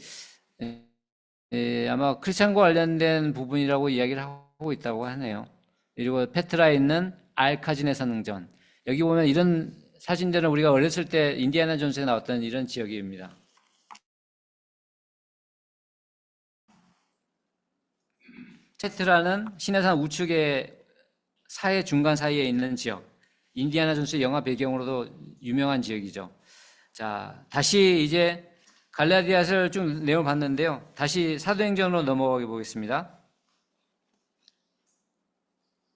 아마 크리스찬과 관련된 부분이라고 이야기를 하고 있다고 하네요. 그리고 페트라에 있는 알카지네 선릉전, 여기 보면 이런 사진들은 우리가 어렸을 때 인디아나 존스에 나왔던 이런 지역입니다. 페트라는 시내산 우측의 사해 중간 사이에 있는 지역, 인디아나 존스 영화 배경으로도 유명한 지역이죠. 자, 다시 이제 갈라디아서를 쭉 내용을 봤는데요. 다시 사도행전으로 넘어가 보겠습니다.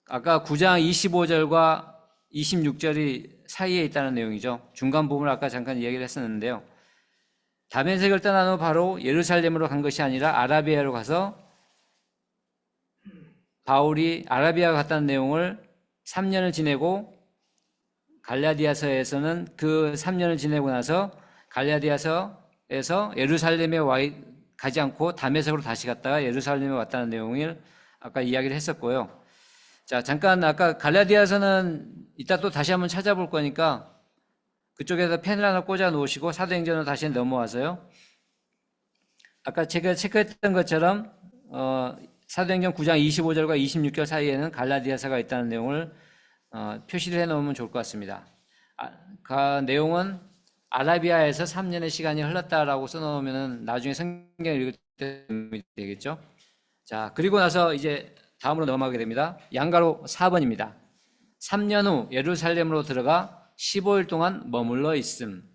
아까 9장 25절과 26절이 사이에 있다는 내용이죠. 중간 부분을 아까 잠깐 이야기를 했었는데요. 다메섹을 떠난 후 바로 예루살렘으로 간 것이 아니라 아라비아로 가서 바울이 아라비아 갔다는 내용을 3년을 지내고 갈라디아서에서는 그 3년을 지내고 나서 갈라디아서에서 예루살렘에 가지 않고 다메섹으로 다시 갔다가 예루살렘에 왔다는 내용을 아까 이야기를 했었고요. 자, 잠깐 아까 갈라디아서는 이따 또 다시 한번 찾아볼 거니까 그쪽에서 펜을 하나 꽂아 놓으시고 사도행전으로 다시 넘어와서요. 아까 제가 체크했던 것처럼 사도행전 9장 25절과 26절 사이에는 갈라디아서가 있다는 내용을 표시를 해놓으면 좋을 것 같습니다. 그 내용은 아라비아에서 3년의 시간이 흘렀다라고 써놓으면 나중에 성경을 읽을 때 되겠죠. 자, 그리고 나서 이제 다음으로 넘어가게 됩니다. 양가로 4번입니다. 3년 후 예루살렘으로 들어가 15일 동안 머물러 있음.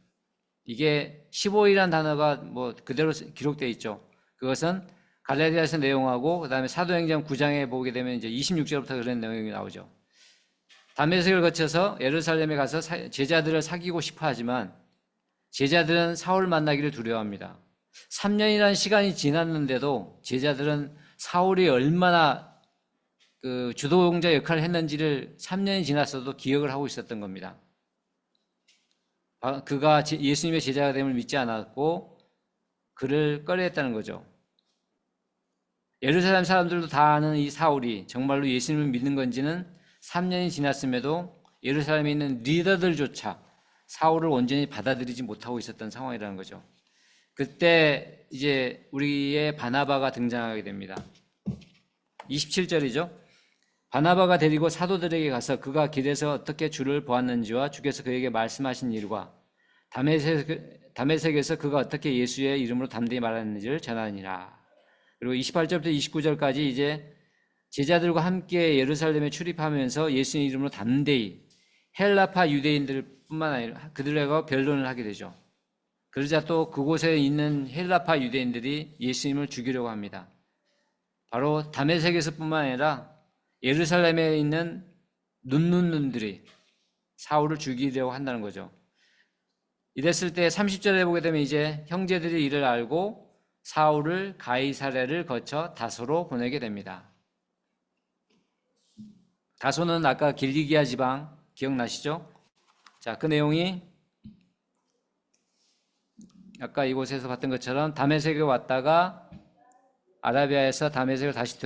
이게 15일이라는 단어가 뭐 그대로 기록되어 있죠. 그것은 갈라디아서 내용하고 그 다음에 사도행전 9장에 보게 되면 이제 26절부터 그런 내용이 나오죠. 다메섹을 거쳐서 예루살렘에 가서 제자들을 사귀고 싶어 하지만 제자들은 사울 만나기를 두려워합니다. 3년이라는 시간이 지났는데도 제자들은 사울이 얼마나 그 주도공자 역할을 했는지를 3년이 지났어도 기억을 하고 있었던 겁니다. 그가 예수님의 제자가 됨을 믿지 않았고 그를 꺼려했다는 거죠. 예루살렘 사람들도 다 아는 이 사울이 정말로 예수님을 믿는 건지는 3년이 지났음에도 예루살렘에 있는 리더들조차 사울을 온전히 받아들이지 못하고 있었던 상황이라는 거죠. 그때 이제 우리의 바나바가 등장하게 됩니다. 27절이죠. 바나바가 데리고 사도들에게 가서 그가 길에서 어떻게 주를 보았는지와 주께서 그에게 말씀하신 일과 다메섹에서 그가 어떻게 예수의 이름으로 담대히 말하는지를 전하니라. 그리고 28절부터 29절까지 이제 제자들과 함께 예루살렘에 출입하면서 예수의 이름으로 담대히 헬라파 유대인들뿐만 아니라 그들과 변론을 하게 되죠. 그러자 또 그곳에 있는 헬라파 유대인들이 예수님을 죽이려고 합니다. 바로 다메섹에서뿐만 아니라 예루살렘에 있는 눈들이 사울을 죽이려고 한다는 거죠. 이랬을 때 30절에 보게 되면 이제 형제들이 이를 알고 사울을 가이사랴를 거쳐 다소로 보내게 됩니다. 다소는 아까 길리기아 지방 기억나시죠? 자, 그 내용이 아까 이곳에서 봤던 것처럼 다메섹에 왔다가 아라비아에서 다메섹을 다시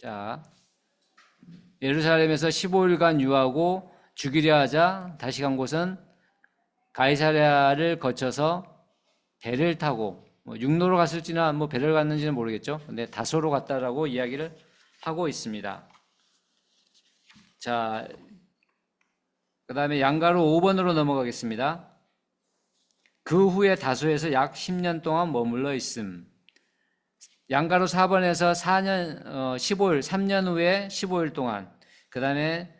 자, 예루살렘에서 15일간 유하고 죽이려 하자 다시 간 곳은 가이사랴를 거쳐서 배를 타고 육로로 갔을지나 배를 갔는지는 모르겠죠. 근데 다소로 갔다라고 이야기를 하고 있습니다. 자, 그 다음에 양가로 5번으로 넘어가겠습니다. 그 후에 다소에서 약 10년 동안 머물러 있음. 양가로 4번에서 15일, 3년 후에 15일 동안, 그 다음에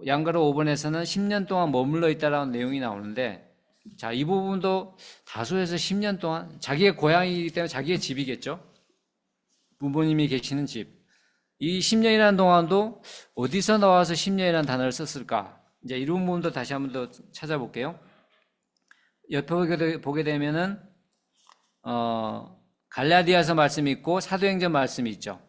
양가로 5번에서는 10년 동안 머물러 있다라는 내용이 나오는데 자, 이 부분도 다소에서 10년 동안 자기의 고향이기 때문에 자기의 집이겠죠. 부모님이 계시는 집. 이 10년이라는 동안도 어디서 나와서 10년이라는 단어를 썼을까? 이제 이런 부분도 다시 한번 더 찾아볼게요. 옆에 보게 되면은 갈라디아서 말씀이 있고 사도행전 말씀이 있죠.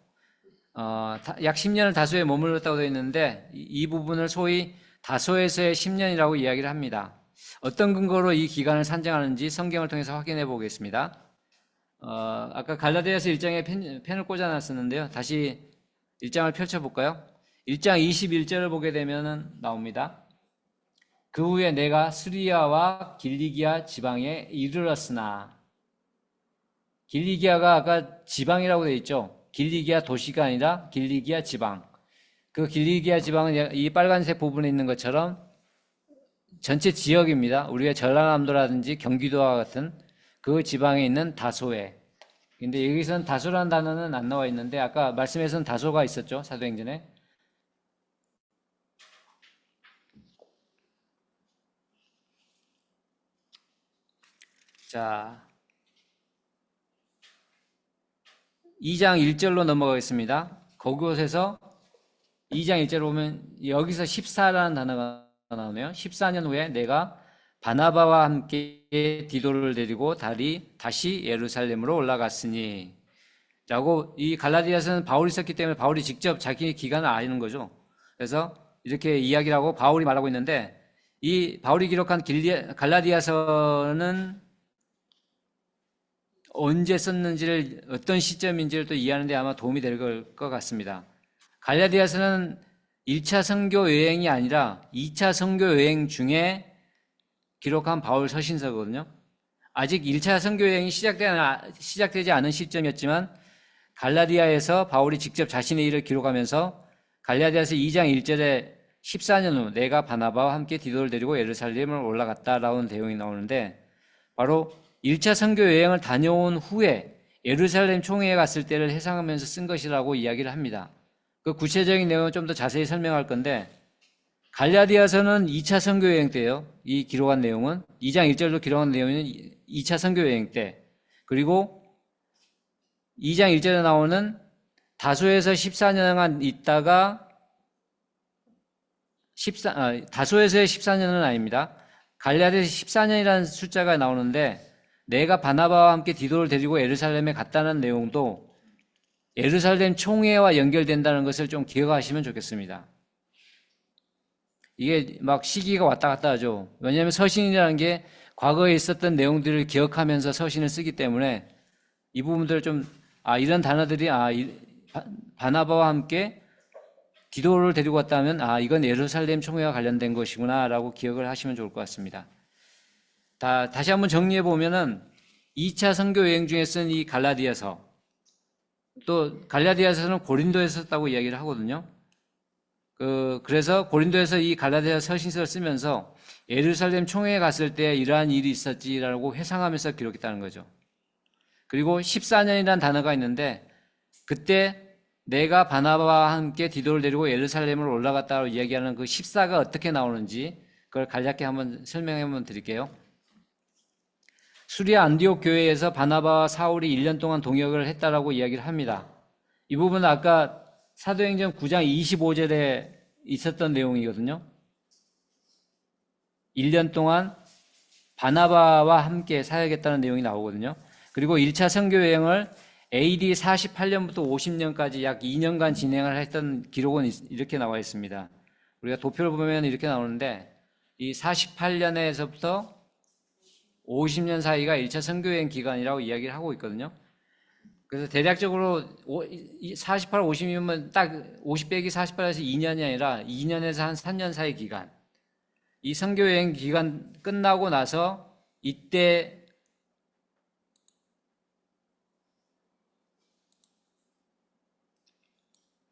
약 10년을 다소에 머물렀다고 되어 있는데 이 부분을 소위 다소에서의 10년이라고 이야기를 합니다. 어떤 근거로 이 기간을 산정하는지 성경을 통해서 확인해 보겠습니다. 아까 갈라디아서 1장에 펜을 꽂아놨었는데요. 다시 1장을 펼쳐볼까요? 1장 21절을 보게 되면 나옵니다. 그 후에 내가 수리아와 길리기아 지방에 이르렀으나, 길리기아가 아까 지방이라고 되어 있죠. 길리기아 도시가 아니라 길리기아 지방. 그 길리기아 지방은 이 빨간색 부분에 있는 것처럼 전체 지역입니다. 우리가 전라남도라든지 경기도와 같은 그 지방에 있는 다소에. 근데 여기서는 다소라는 단어는 안 나와 있는데 아까 말씀에서는 다소가 있었죠. 사도행전에. 자, 2장 1절로 넘어가겠습니다. 그곳에서 2장 1절 보면 여기서 14라는 단어가 나오네요. 14년 후에 내가 바나바와 함께 디도를 데리고 다시 예루살렘으로 올라갔으니, 라고 이 갈라디아서는 바울이 썼기 때문에 바울이 직접 자기 기간을 아는 거죠. 그래서 이렇게 이야기를 하고 바울이 말하고 있는데, 이 바울이 기록한 갈라디아서는 언제 썼는지를, 어떤 시점인지를 또 이해하는 데 아마 도움이 될 것 같습니다. 갈라디아서는 1차 선교 여행이 아니라 2차 선교 여행 중에 기록한 바울 서신서거든요. 아직 1차 선교 여행이 시작되지 않은 시점이었지만 갈라디아에서 바울이 직접 자신의 일을 기록하면서 갈라디아서 2장 1절에 14년 후 내가 바나바와 함께 디도를 데리고 예루살렘을 올라갔다라는 내용이 나오는데, 바로 1차 선교 여행을 다녀온 후에 예루살렘 총회에 갔을 때를 해상하면서 쓴 것이라고 이야기를 합니다. 그 구체적인 내용은 좀 더 자세히 설명할 건데, 갈라디아서는 2차 선교 여행 때예요. 이 기록한 내용은 2장 1절로 기록한 내용은 2차 선교 여행 때, 그리고 2장 1절에 나오는 다소에서 14년간 있다가 다소에서의 14년은 아닙니다. 갈라디아에서 14년이라는 숫자가 나오는데, 내가 바나바와 함께 디도를 데리고 예루살렘에 갔다는 내용도 예루살렘 총회와 연결된다는 것을 좀 기억하시면 좋겠습니다. 이게 막 시기가 왔다 갔다 하죠. 왜냐하면 서신이라는 게 과거에 있었던 내용들을 기억하면서 서신을 쓰기 때문에 이 부분들을 좀, 이런 단어들이, 바나바와 함께 디도를 데리고 갔다면, 이건 예루살렘 총회와 관련된 것이구나 라고 기억을 하시면 좋을 것 같습니다. 다시 한번 정리해 보면은 2차 선교 여행 중에 쓴 이 갈라디아서, 또 갈라디아서는 고린도에서 썼다고 이야기를 하거든요. 그래서 고린도에서 이 갈라디아 서신서를 쓰면서 예루살렘 총회에 갔을 때 이러한 일이 있었지라고 회상하면서 기록했다는 거죠. 그리고 14년이라는 단어가 있는데, 그때 내가 바나바와 함께 디도를 데리고 예루살렘을 올라갔다고 이야기하는 그 14가 어떻게 나오는지 그걸 간략히 한번 설명해 한번 드릴게요. 수리아 안디옥 교회에서 바나바와 사울이 1년 동안 동역을 했다라고 이야기를 합니다. 이 부분은 아까 사도행전 9장 25절에 있었던 내용이거든요. 1년 동안 바나바와 함께 사역했다는 내용이 나오거든요. 그리고 1차 선교 여행을 AD 48년부터 50년까지 약 2년간 진행을 했던 기록은 이렇게 나와 있습니다. 우리가 도표를 보면 이렇게 나오는데, 이 48년에서부터 50년 사이가 1차 선교여행 기간이라고 이야기를 하고 있거든요. 그래서 대략적으로 48, 50이면 딱 50 빼기 48에서 2년이 아니라 2년에서 한 3년 사이 기간. 이 선교여행 기간 끝나고 나서 이때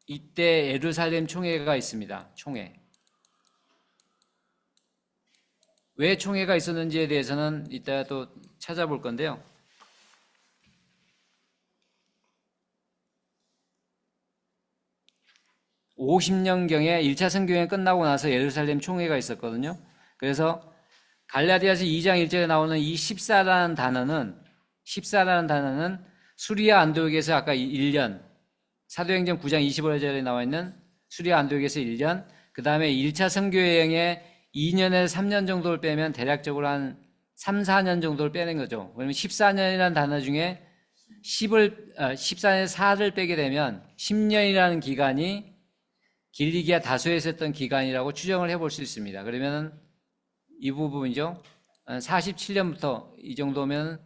예루살렘 총회가 있습니다. 총회. 왜 총회가 있었는지에 대해서는 이따 또 찾아볼 건데요. (50년경에) 1차 선교여행 끝나고 나서 예루살렘 총회가 있었거든요. 그래서 갈라디아서 2장 1절에 나오는 이 14라는 단어는 수리아 안디옥에서 아까 1년, 사도행전 9장 25절에 나와 있는 수리아 안디옥에서 1년, 그 다음에 1차 선교여행에 2년에서 3년 정도를 빼면 대략적으로 한 3, 4년 정도를 빼는 거죠. 그러면 14년이라는 단어 중에 14년에서 4를 빼게 되면 10년이라는 기간이 길리기아 다소에 있었던 기간이라고 추정을 해볼 수 있습니다. 그러면 이 부분이죠. 47년부터 이 정도면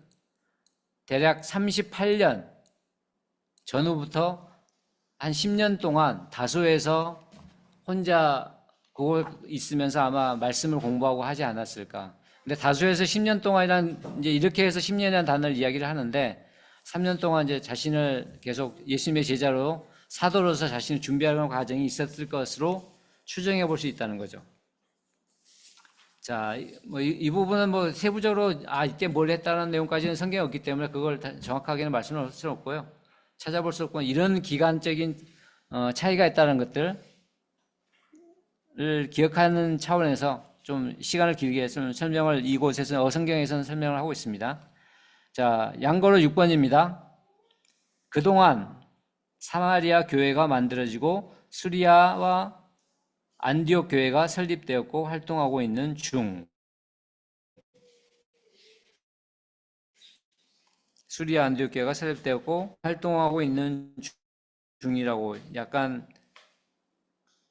대략 38년 전후부터 한 10년 동안 다소에서 혼자 그거 있으면서 아마 말씀을 공부하고 하지 않았을까. 근데 다소에서 10년 동안이란 이제 이렇게 해서 10년이라는 단어를 이야기를 하는데 3년 동안 이제 자신을 계속 예수님의 제자로 사도로서 자신을 준비하는 과정이 있었을 것으로 추정해 볼 수 있다는 거죠. 자, 이 부분은 세부적으로 이때 뭘 했다는 내용까지는 성경에 없기 때문에 그걸 정확하게는 말씀을 할 수는 없고요. 찾아볼 수 없고 이런 기간적인 차이가 있다는 것들을 기억하는 차원에서 좀 시간을 길게 좀 설명을 이곳에서 어성경에서는 설명을 하고 있습니다. 자, 양고로 6번입니다. 그동안 사마리아 교회가 만들어지고 수리아와 안디옥 교회가 설립되었고 활동하고 있는 중. 수리아 안디옥 교회가 설립되었고 활동하고 있는 중이라고 약간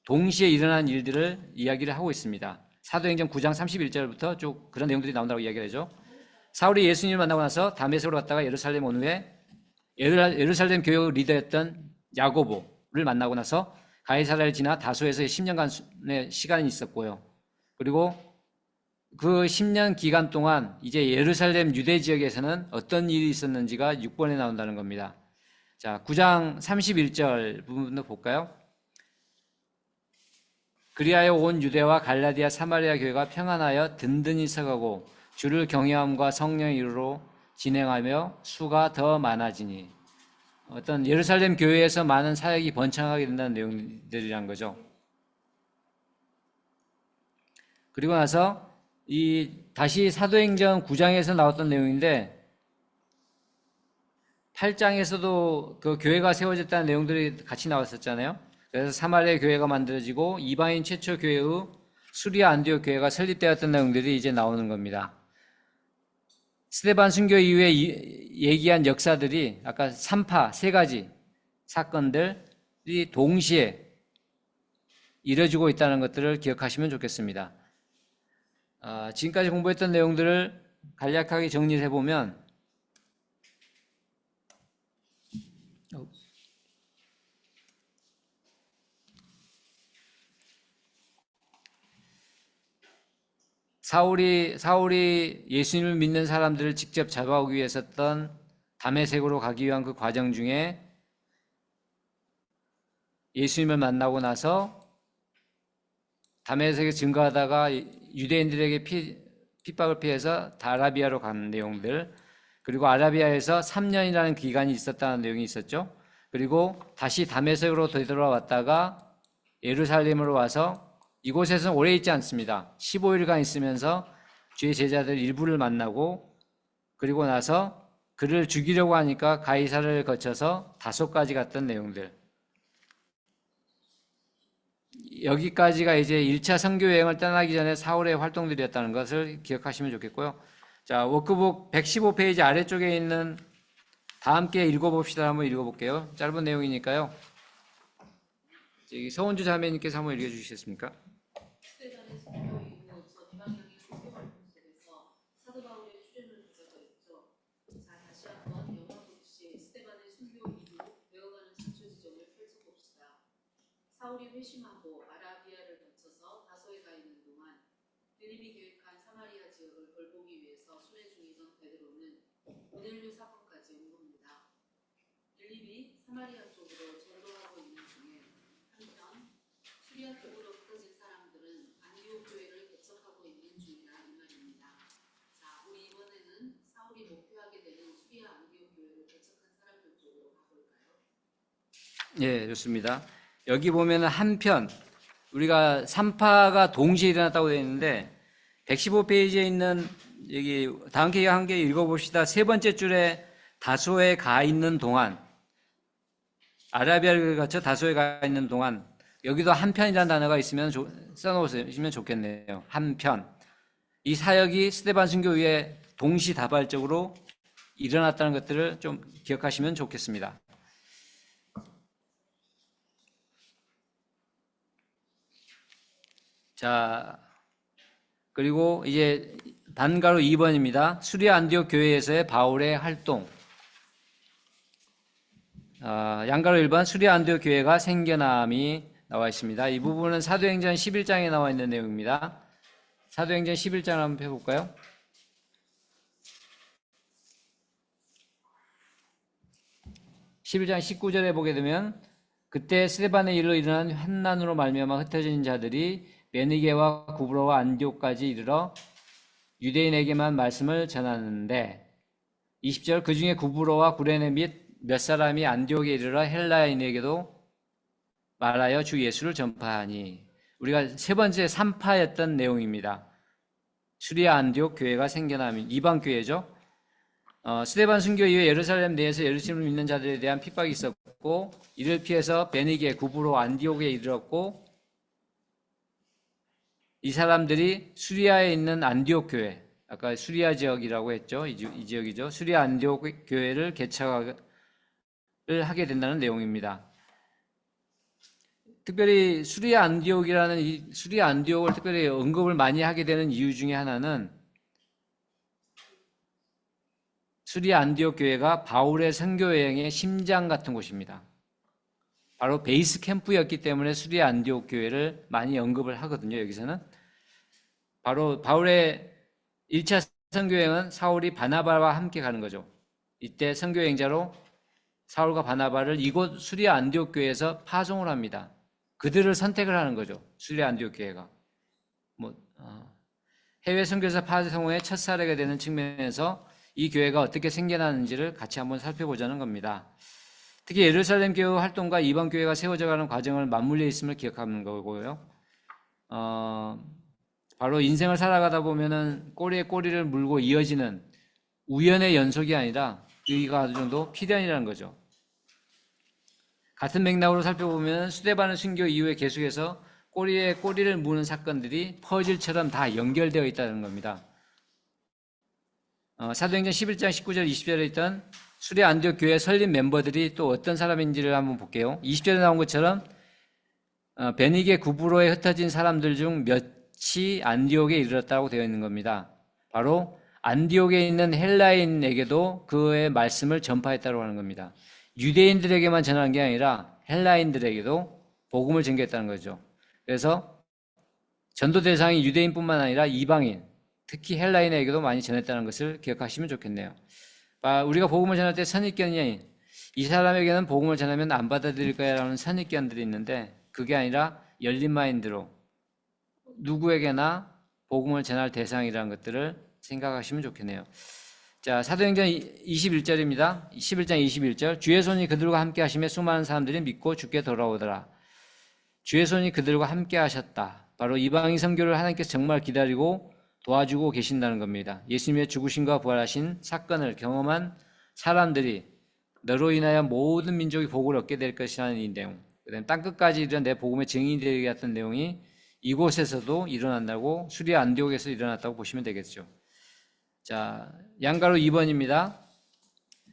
동시에 일어난 일들을 이야기를 하고 있습니다. 사도행전 9장 31절부터 쭉 그런 내용들이 나온다고 이야기를 하죠. 사울이 예수님을 만나고 나서 다메섹으로 갔다가 예루살렘 온 후에 예루살렘 교회 리더였던 야고보를 만나고 나서 가이사랴를 지나 다소에서 10년간의 시간이 있었고요. 그리고 그 10년 기간 동안 이제 예루살렘 유대 지역에서는 어떤 일이 있었는지가 6번에 나온다는 겁니다. 자, 9장 31절 부분도 볼까요? 그리하여 온 유대와 갈라디아 사마리아 교회가 평안하여 든든히 서가고 주를 경외함과 성령의 이루로 진행하며 수가 더 많아지니 어떤 예루살렘 교회에서 많은 사역이 번창하게 된다는 내용들이란 거죠. 그리고 나서 다시 사도행전 9장에서 나왔던 내용인데 8장에서도 그 교회가 세워졌다는 내용들이 같이 나왔었잖아요. 그래서 사마리아 교회가 만들어지고 이방인 최초 교회의 수리아 안디옥 교회가 설립되었던 내용들이 이제 나오는 겁니다. 스데반 순교 이후에 얘기한 역사들이 아까 3파, 3가지 사건들이 동시에 이뤄지고 있다는 것들을 기억하시면 좋겠습니다. 지금까지 공부했던 내용들을 간략하게 정리해 보면 사울이 예수님을 믿는 사람들을 직접 잡아오기 위해서 했던 다메섹으로 가기 위한 그 과정 중에 예수님을 만나고 나서 다메섹에 증거하다가 유대인들에게 핍박을 피해서 아라비아로 간 내용들, 그리고 아라비아에서 3년이라는 기간이 있었다는 내용이 있었죠. 그리고 다시 다메섹으로 되돌아왔다가 예루살렘으로 와서 이곳에서는 오래 있지 않습니다. 15일간 있으면서 주의 제자들 일부를 만나고 그리고 나서 그를 죽이려고 하니까 가이사를 거쳐서 다소까지 갔던 내용들. 여기까지가 이제 1차 선교 여행을 떠나기 전에 사울의 활동들이었다는 것을 기억하시면 좋겠고요. 자, 워크북 115페이지 아래쪽에 있는 다 함께 읽어봅시다. 한번 읽어볼게요. 짧은 내용이니까요. 서원주 자매님께서 한번 읽어주시겠습니까? 스데반의 선교 이후 전 이방향의 선교 활동 속에서 사도 바울의 출연을 가져가 있죠. 자, 다시 한번 영화 보듯이 스데반의 선교 이후 되어가는 장초 지점을 펼쳐봅시다. 사울이 회심하고 아라비아를 거쳐서 다소에 가 있는 동안 빌립이 계획한 사마리아 지역을 돌보기 위해서 순회 중이던 베드로는 고넬료 사건까지 온 겁니다. 빌립이 사마리아 쪽으로 전도하고 있는 중에 한편 수리아 쪽으로 흩어진 사람들은 안디옥 교회를 개척하고 있는 중이라 이 말입니다. 자, 우리 이번에는 사울이 목표하게 되는 수리아 안디옥 교회를 개척한 사람들 쪽으로 가볼까요? 예, 좋습니다. 여기 보면은 한편 우리가 3파가 동시에 일어났다고 되어 있는데 115페이지에 있는 여기 다음 계획 한 개 읽어봅시다. 세 번째 줄에 다소에 가 있는 동안, 아라비아를 거쳐 다소에 가 있는 동안, 여기도 한편이라는 단어가 있으면 써놓으시면 좋겠네요. 한편. 이 사역이 스데반 순교 위에 동시다발적으로 일어났다는 것들을 좀 기억하시면 좋겠습니다. 자, 그리고 이제 단가로 2번입니다. 수리아 안디옥 교회에서의 바울의 활동. 양가로 1번 수리아 안디옥 교회가 생겨남이 나와 있습니다. 이 부분은 사도행전 11장에 나와 있는 내용입니다. 사도행전 11장을 한번 펴볼까요? (11장 19절에) 보게 되면 그때 스데반의 일로 일어난 환난으로 말미암아 흩어진 자들이 베니게와 구브로와 안디옥까지 이르러 유대인에게만 말씀을 전하는데 20절 그 중에 구브로와 구레네 및 몇 사람이 안디옥에 이르러 헬라인에게도 말하여 주 예수를 전파하니 우리가 세 번째 3파였던 내용입니다. 수리아 안디옥 교회가 생겨나면 이방 교회죠. 스데반 순교 이후에 예루살렘 내에서 예루살렘을 믿는 자들에 대한 핍박이 있었고 이를 피해서 베니게, 구브로, 안디옥에 이르렀고 이 사람들이 수리아에 있는 안디옥 교회, 아까 수리아 지역이라고 했죠. 이 지역이죠. 수리아 안디옥 교회를 개척을 하게 된다는 내용입니다. 특별히 수리아 안디옥이라는 이 수리아 안디옥을 특별히 언급을 많이 하게 되는 이유 중에 하나는 수리아 안디옥 교회가 바울의 선교 여행의 심장 같은 곳입니다. 바로 베이스 캠프였기 때문에 수리아 안디옥 교회를 많이 언급을 하거든요. 여기서는 바로 바울의 1차 선교 여행은 사울이 바나바와 함께 가는 거죠. 이때 선교 여행자로 사울과 바나바를 이곳 수리아 안디옥 교회에서 파송을 합니다. 그들을 선택을 하는 거죠. 수리아 안디옥 교회가 해외 선교사 파송의 첫 사례가 되는 측면에서 이 교회가 어떻게 생겨나는지를 같이 한번 살펴보자는 겁니다. 특히 예루살렘 교회 활동과 이방 교회가 세워져가는 과정을 맞물려 있음을 기억하는 거고요. 바로 인생을 살아가다 보면은 꼬리에 꼬리를 물고 이어지는 우연의 연속이 아니라 여기가 어느 정도 필연이라는 거죠. 같은 맥락으로 살펴보면 수데반의 순교 이후에 계속해서 꼬리에 꼬리를 무는 사건들이 퍼즐처럼 다 연결되어 있다는 겁니다. 사도행전 11장 19절 20절에 있던 수리아 안디옥 교회 설립 멤버들이 또 어떤 사람인지를 한번 볼게요. 20절에 나온 것처럼 베니게 구브로에 흩어진 사람들 중 몇이 안디옥에 이르렀다고 되어 있는 겁니다. 바로 안디옥에 있는 헬라인에게도 그의 말씀을 전파했다고 하는 겁니다. 유대인들에게만 전하는 게 아니라 헬라인들에게도 복음을 전개했다는 거죠. 그래서 전도 대상이 유대인뿐만 아니라 이방인, 특히 헬라인에게도 많이 전했다는 것을 기억하시면 좋겠네요. 우리가 복음을 전할 때 선입견이 이 사람에게는 복음을 전하면 안 받아들일 거야라는 선입견들이 있는데 그게 아니라 열린 마인드로 누구에게나 복음을 전할 대상이라는 것들을 생각하시면 좋겠네요. 자, 사도행전 21절입니다. 11장 21절. 주의 손이 그들과 함께 하시며 수많은 사람들이 믿고 주께 돌아오더라. 주의 손이 그들과 함께 하셨다. 바로 이방인 선교를 하나님께서 정말 기다리고 도와주고 계신다는 겁니다. 예수님의 죽으심과 부활하신 사건을 경험한 사람들이 너로 인하여 모든 민족이 복을 얻게 될 것이라는 이 내용, 그다음에 땅끝까지 이르는 내 복음의 증인이 되겠다는 내용이 이곳에서도 일어난다고 수리아 안디옥에서 일어났다고 보시면 되겠죠. 자, 양가로 2번입니다.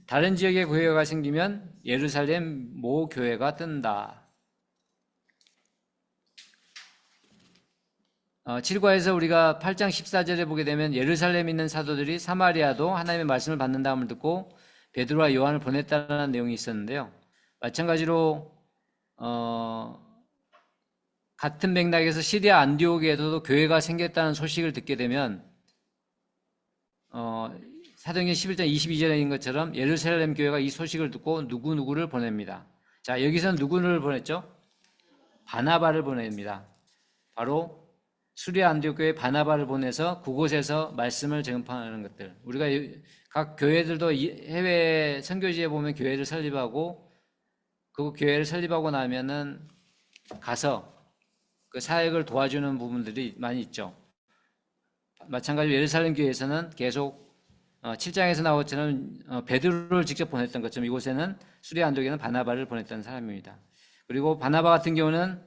다른 지역에 교회가 생기면 예루살렘 모 교회가 뜬다. 7과에서 우리가 8장 14절에 보게 되면 예루살렘에 있는 사도들이 사마리아도 하나님의 말씀을 받는 다음을 듣고 베드로와 요한을 보냈다는 내용이 있었는데요. 마찬가지로 같은 맥락에서 시리아 안디옥에도 교회가 생겼다는 소식을 듣게 되면 사도행전 11장 22절인 것처럼 예루살렘 교회가 이 소식을 듣고 누구누구를 보냅니다. 자, 여기서 누구를 보냈죠? 바나바를 보냅니다. 바로 수리아 안디옥 교회 바나바를 보내서 그곳에서 말씀을 전파하는 것들. 우리가 각 교회들도 해외 선교지에 보면 교회를 설립하고 그 교회를 설립하고 나면은 가서 그 사역을 도와주는 부분들이 많이 있죠. 마찬가지로 예루살렘 교회에서는 계속 7장에서 나왔처럼 베드로를 직접 보냈던 것처럼 이곳에는 수리아 안디옥에는 바나바를 보냈던 사람입니다. 그리고 바나바 같은 경우는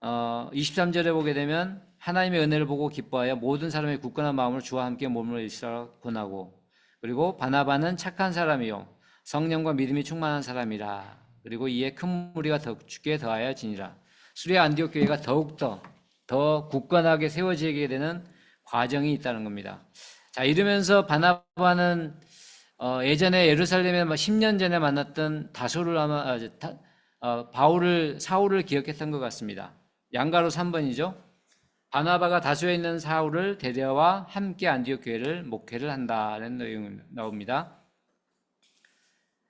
23절에 보게 되면 하나님의 은혜를 보고 기뻐하여 모든 사람의 굳건한 마음으로 주와 함께 몸을 일시라 권하고, 그리고 바나바는 착한 사람이요 성령과 믿음이 충만한 사람이라. 그리고 이에 큰 무리가 죽게 더하여 지니라. 수리아 안디옥 교회가 더욱더 더 굳건하게 세워지게 되는 과정이 있다는 겁니다. 자, 이러면서 바나바는 예전에 예루살렘에 10년 전에 만났던 다소를 아마 사울을 기억했던 것 같습니다. 양가로 3번이죠. 바나바가 다소에 있는 사울을 데려와 함께 안디옥 교회를 목회를 한다는 내용이 나옵니다.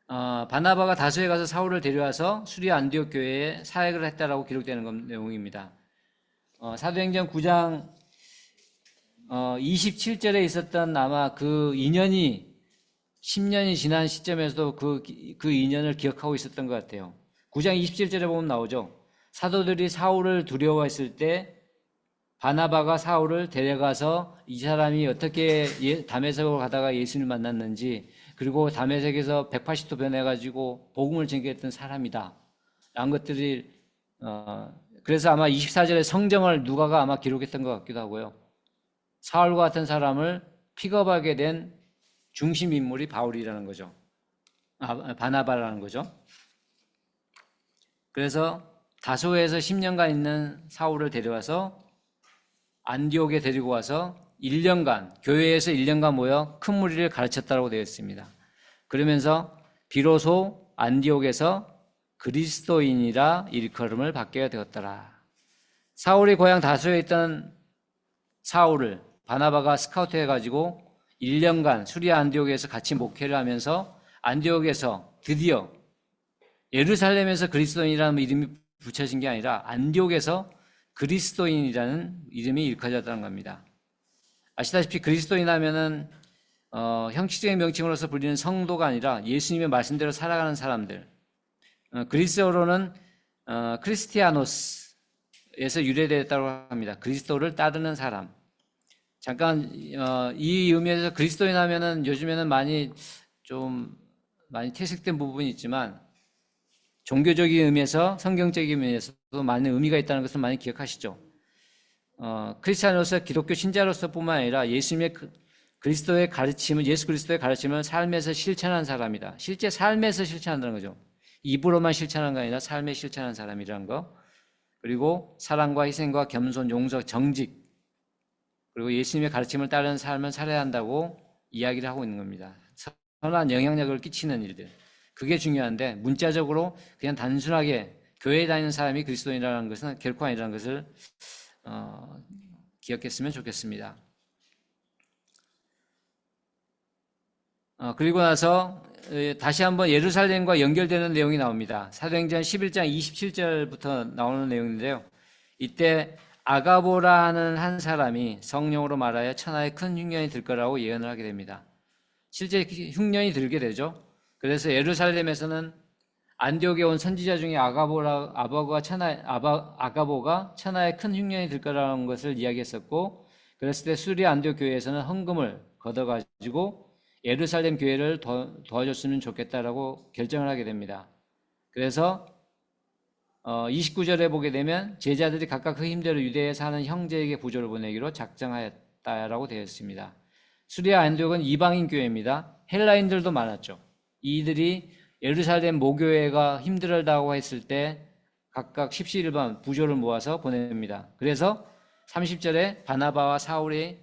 바나바가 다소에 가서 사울을 데려와서 수리아 안디옥 교회에 사역을 했다라고 기록되는 내용입니다. 사도행전 9장 27절에 있었던 아마 그 인연이 10년이 지난 시점에서도 그 인연을 기억하고 있었던 것 같아요. 9장 27절에 보면 나오죠. 사도들이 사울을 두려워했을 때 바나바가 사울을 데려가서 이 사람이 어떻게 다메섹으로 가다가 예수님을 만났는지, 그리고 다메섹에서 180도 변해가지고 복음을 전개했던 사람이다 라는 것들이 그래서 아마 24절에 성정을 누가가 아마 기록했던 것 같기도 하고요. 사울과 같은 사람을 픽업하게 된 중심 인물이 바울이라는 거죠. 바나바라는 거죠. 그래서 다소에서 10년간 있는 사울을 데려와서 안디옥에 데리고 와서 1년간, 교회에서 1년간 모여 큰 무리를 가르쳤다고 되어 있습니다. 그러면서 비로소 안디옥에서 그리스도인이라 일컬음을 받게 되었더라. 사울이 고향 다소에 있던 사울을 바나바가 스카우트해가지고 1년간 수리아 안디옥에서 같이 목회를 하면서 안디옥에서 드디어 예루살렘에서 그리스도인이라는 이름이 붙여진 게 아니라 안디옥에서 그리스도인이라는 이름이 일컬어졌다는 겁니다. 아시다시피 그리스도인 하면은 형식적인 명칭으로서 불리는 성도가 아니라 예수님의 말씀대로 살아가는 사람들. 그리스어로는 크리스티아노스에서 유래되었다고 합니다. 그리스도를 따르는 사람. 잠깐 이 의미에서 그리스도인 하면은 요즘에는 많이 퇴색된 부분이 있지만 종교적인 의미에서 성경적인 의미에서도 많은 의미가 있다는 것을 많이 기억하시죠. 크리스찬으로서 기독교 신자로서뿐만 아니라 예수님의 그리스도의 가르침을, 예수 그리스도의 가르침을 삶에서 실천한 사람이다. 실제 삶에서 실천한다는 거죠. 입으로만 실천한 게 아니라 삶에 실천한 사람이라는 거. 그리고 사랑과 희생과 겸손, 용서, 정직, 그리고 예수님의 가르침을 따르는 삶을 살아야 한다고 이야기를 하고 있는 겁니다. 선한 영향력을 끼치는 일들. 그게 중요한데 문자적으로 그냥 단순하게 교회에 다니는 사람이 그리스도인이라는 것은 결코 아니라는 것을 기억했으면 좋겠습니다. 그리고 나서 다시 한번 예루살렘과 연결되는 내용이 나옵니다. 사도행전 11장 27절부터 나오는 내용인데요. 이때 아가보라는 한 사람이 성령으로 말하여 천하에 큰 흉년이 들 거라고 예언을 하게 됩니다. 실제 흉년이 들게 되죠. 그래서 예루살렘에서는 안디옥에 온 선지자 중에 아가보가 천하에 큰 흉년이 들 거라는 것을 이야기했었고, 그랬을 때 수리아 안디옥 교회에서는 헌금을 걷어가지고 예루살렘 교회를 도와줬으면 좋겠다라고 결정을 하게 됩니다. 그래서 29절에 보게 되면 제자들이 각각 그 힘대로 유대에 사는 형제에게 부조를 보내기로 작정하였다라고 되어 있습니다. 수리아 안디옥은 이방인 교회입니다. 헬라인들도 많았죠. 이들이 예루살렘 모교회가 힘들다고 했을 때 각각 십시일반 부조를 모아서 보냅니다. 그래서 30절에 바나바와 사울을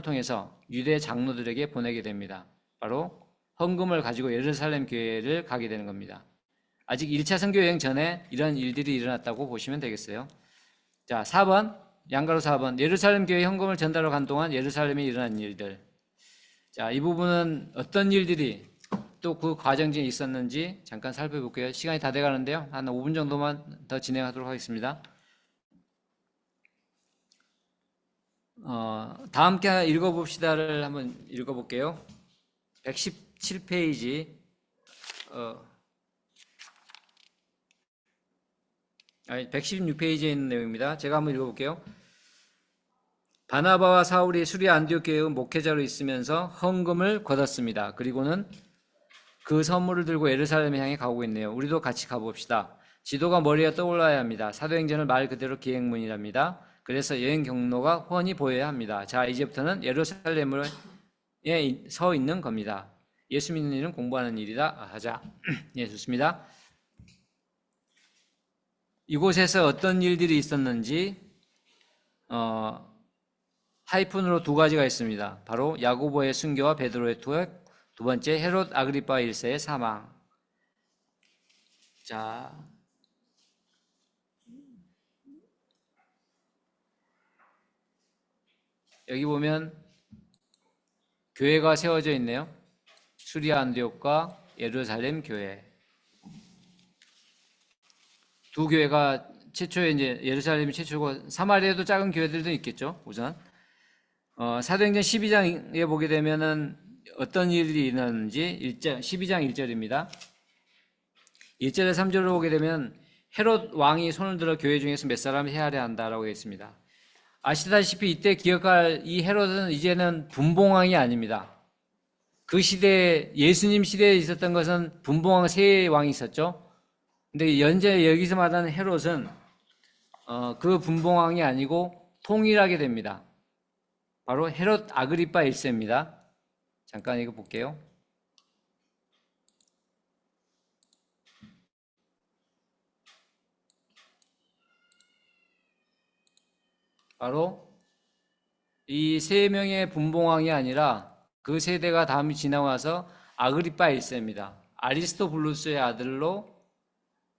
통해서 유대 장로들에게 보내게 됩니다. 바로 헌금을 가지고 예루살렘 교회를 가게 되는 겁니다. 아직 1차 선교 여행 전에 이런 일들이 일어났다고 보시면 되겠어요. 자, 4번, 양가로 4번. 예루살렘 교회 헌금을 전달하러 간 동안 예루살렘에 일어난 일들. 자, 이 부분은 어떤 일들이 또 그 과정 중에 있었는지 잠깐 살펴볼게요. 시간이 다 돼가는데요. 한 5분 정도만 더 진행하도록 하겠습니다. 다 함께 읽어봅시다를 한번 읽어볼게요. 117페이지 116페이지에 있는 내용입니다. 제가 한번 읽어볼게요. 바나바와 사울이 수리 안디옥 교회의 목회자로 있으면서 헌금을 거뒀습니다. 그리고는 그 선물을 들고 예루살렘을 향해 가고 있네요. 우리도 같이 가봅시다. 지도가 머리에 떠올라야 합니다. 사도행전은 말 그대로 기행문이랍니다. 그래서 여행 경로가 훤히 보여야 합니다. 자, 이제부터는 예루살렘에 서 있는 겁니다. 예수 믿는 일은 공부하는 일이다 하자. 예, 좋습니다. 이곳에서 어떤 일들이 있었는지 하이픈으로 두 가지가 있습니다. 바로 야고보의 순교와 베드로의 투역, 두 번째 헤롯 아그리파 1세의 사망. 자, 여기 보면 교회가 세워져 있네요. 수리 안디옥과 예루살렘 교회. 두 교회가 최초에 이제 예루살렘이 최초고 사마리아에도 작은 교회들도 있겠죠. 우선 사도행전 12장에 보게 되면은 어떤 일이 일어났는지 12장 1절입니다. 1절에 3절을 보게 되면 헤롯 왕이 손을 들어 교회 중에서 몇 사람을 헤아려 한다라고 했습니다. 아시다시피 이때 기억할 이 헤롯은 이제는 분봉왕이 아닙니다. 그 시대에 예수님 시대에 있었던 것은 분봉왕 세 왕이 있었죠. 근데 현재 여기서 말하는 헤롯은 그 분봉왕이 아니고 통일하게 됩니다. 바로 헤롯 아그리파 1세입니다. 잠깐 이거 볼게요. 바로 이 세 명의 분봉왕이 아니라 그 세대가 다음이 지나고 나서 아그리파 1세입니다. 아리스토블루스의 아들로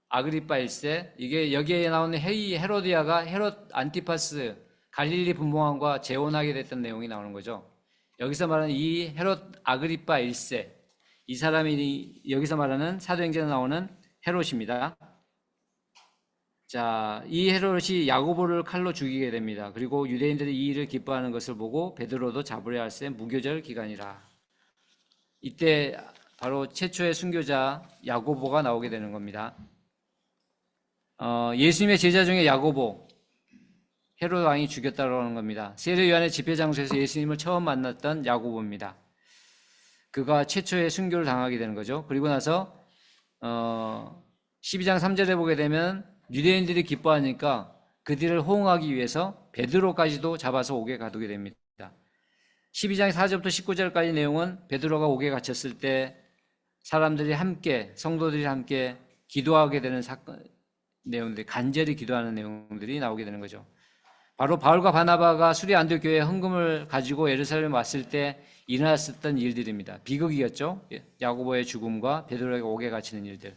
아그리파 1세. 이게 여기에 나오는 헤로디아가 헤롯 안티파스 갈릴리 분봉왕과 재혼하게 됐던 내용이 나오는 거죠. 여기서 말하는 이 헤롯 아그리파 1세, 이 사람이 여기서 말하는 사도행전에 나오는 헤롯입니다. 자, 이 헤롯이 야고보를 칼로 죽이게 됩니다. 그리고 유대인들이 이 일을 기뻐하는 것을 보고 베드로도 잡으려 할세 무교절 기간이라. 이때 바로 최초의 순교자 야고보가 나오게 되는 겁니다. 예수님의 제자 중에 야고보, 헤롯 왕이 죽였다고 하는 겁니다. 세례 요한의 집회 장소에서 예수님을 처음 만났던 야고보입니다. 그가 최초의 순교를 당하게 되는 거죠. 그리고 나서 12장 3절에 보게 되면 유대인들이 기뻐하니까 그들을 호응하기 위해서 베드로까지도 잡아서 옥에 가두게 됩니다. 12장 4절부터 19절까지 내용은 베드로가 옥에 갇혔을 때 사람들이 함께, 성도들이 함께 기도하게 되는 사건, 내용들이, 간절히 기도하는 내용들이 나오게 되는 거죠. 바로 바울과 바나바가 수리 안디옥 교회에 헌금을 가지고 예루살렘에 왔을 때 일어났었던 일들입니다. 비극이었죠. 야고보의 죽음과 베드로가 옥에 갇히는 일들.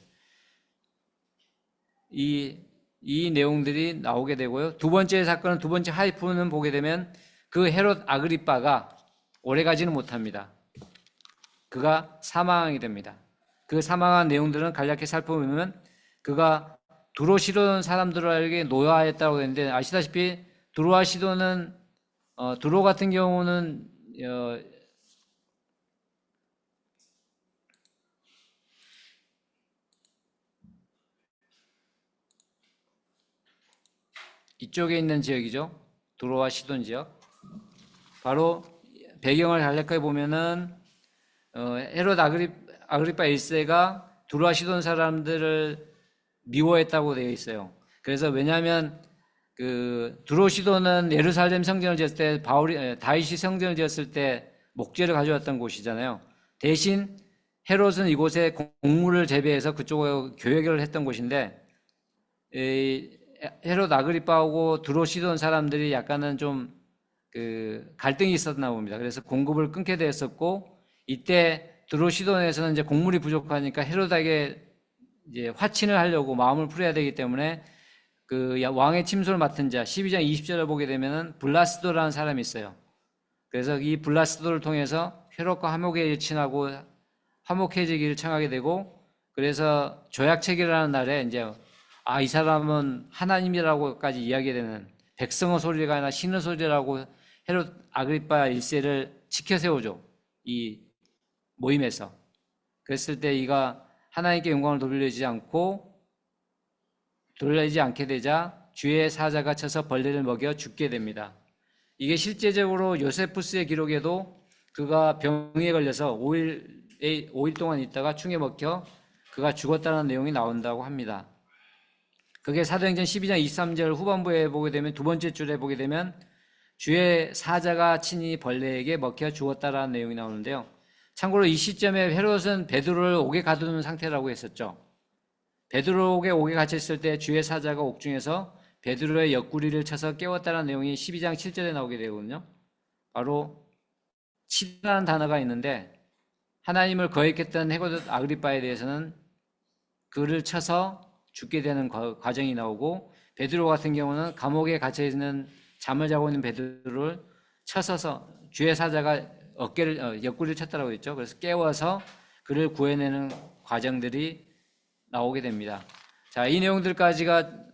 이 내용들이 나오게 되고요. 두 번째 사건은, 두 번째 하이프는 보게 되면 그 헤롯 아그리빠가 오래 가지는 못합니다. 그가 사망하게 됩니다. 그 사망한 내용들은 간략히 살펴보면 그가 두로 시도는 사람들에게 노예하였다고 했는데, 아시다시피 두로와 시도는 두로 같은 경우는 이쪽에 있는 지역이죠. 두로와 시돈 지역. 바로 배경을 간략하게 보면은 헤롯 아그리파 1세가 두로와 시돈 사람들을 미워했다고 되어 있어요. 그래서 왜냐하면 그 두로 시돈은 예루살렘 성전을 지었을 때 다윗이 성전을 지었을 때 목재를 가져왔던 곳이잖아요. 대신 헤롯은 이곳에 곡물을 재배해서 그쪽에 교역을 했던 곳인데, 헤롯 아그리빠하고 두로 시돈 사람들이 약간은 좀 그 갈등이 있었나 봅니다. 그래서 공급을 끊게 되었었고, 이때 두로 시돈에서는 이제 곡물이 부족하니까 헤롯에게 이제 화친을 하려고 마음을 풀어야 되기 때문에 그 왕의 침소를 맡은 자 12장 20절을 보게 되면은 블라스도라는 사람이 있어요. 그래서 이 블라스도를 통해서 헤롯과 화목에 친하고 화목해지기를 청하게 되고, 그래서 조약 체결하는 날에 이제 이 사람은 하나님이라고까지 이야기되는 백성의 소리가 아니라 신의 소리라고 헤롯 아그리파 1세를 지켜 세우죠. 이 모임에서. 그랬을 때 이가 하나님께 영광을 돌리지 않게 되자 주의 사자가 쳐서 벌레를 먹여 죽게 됩니다. 이게 실제적으로 요세푸스의 기록에도 그가 병에 걸려서 5일 동안 있다가 충에 먹혀 그가 죽었다는 내용이 나온다고 합니다. 그게 사도행전 12장 23절 후반부에 보게 되면 두 번째 줄에 보게 되면 주의 사자가 친히 벌레에게 먹혀 죽었다라는 내용이 나오는데요. 참고로 이 시점에 헤롯은 베드로를 옥에 가두는 상태라고 했었죠. 베드로에게 옥에 갇혔을 때 주의 사자가 옥중에서 베드로의 옆구리를 쳐서 깨웠다는 내용이 12장 7절에 나오게 되거든요. 바로 치라는 단어가 있는데 하나님을 거역했던 헤롯 아그리빠에 대해서는 그를 쳐서 죽게 되는 과정이 나오고, 베드로 같은 경우는 감옥에 갇혀 있는 잠을 자고 있는 베드로를 쳐서서 주의 사자가 옆구리를 쳤다고 했죠. 그래서 깨워서 그를 구해내는 과정들이 나오게 됩니다. 자, 이 내용들까지가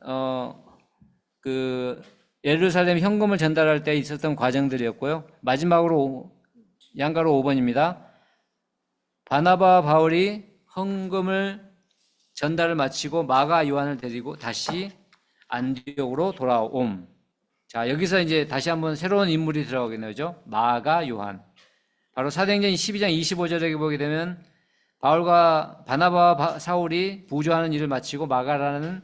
예루살렘 현금을 전달할 때 있었던 과정들이었고요. 마지막으로 양가로 5번입니다. 바나바와 바울이 헌금을 전달을 마치고 마가 요한을 데리고 다시 안디옥으로 돌아옴. 자, 여기서 이제 다시 한번 새로운 인물이 들어가겠네요. 마가 요한. 바로 사도행전 12장 25절에 보게 되면 바울과 바나바와 사울이 부조하는 일을 마치고 마가라는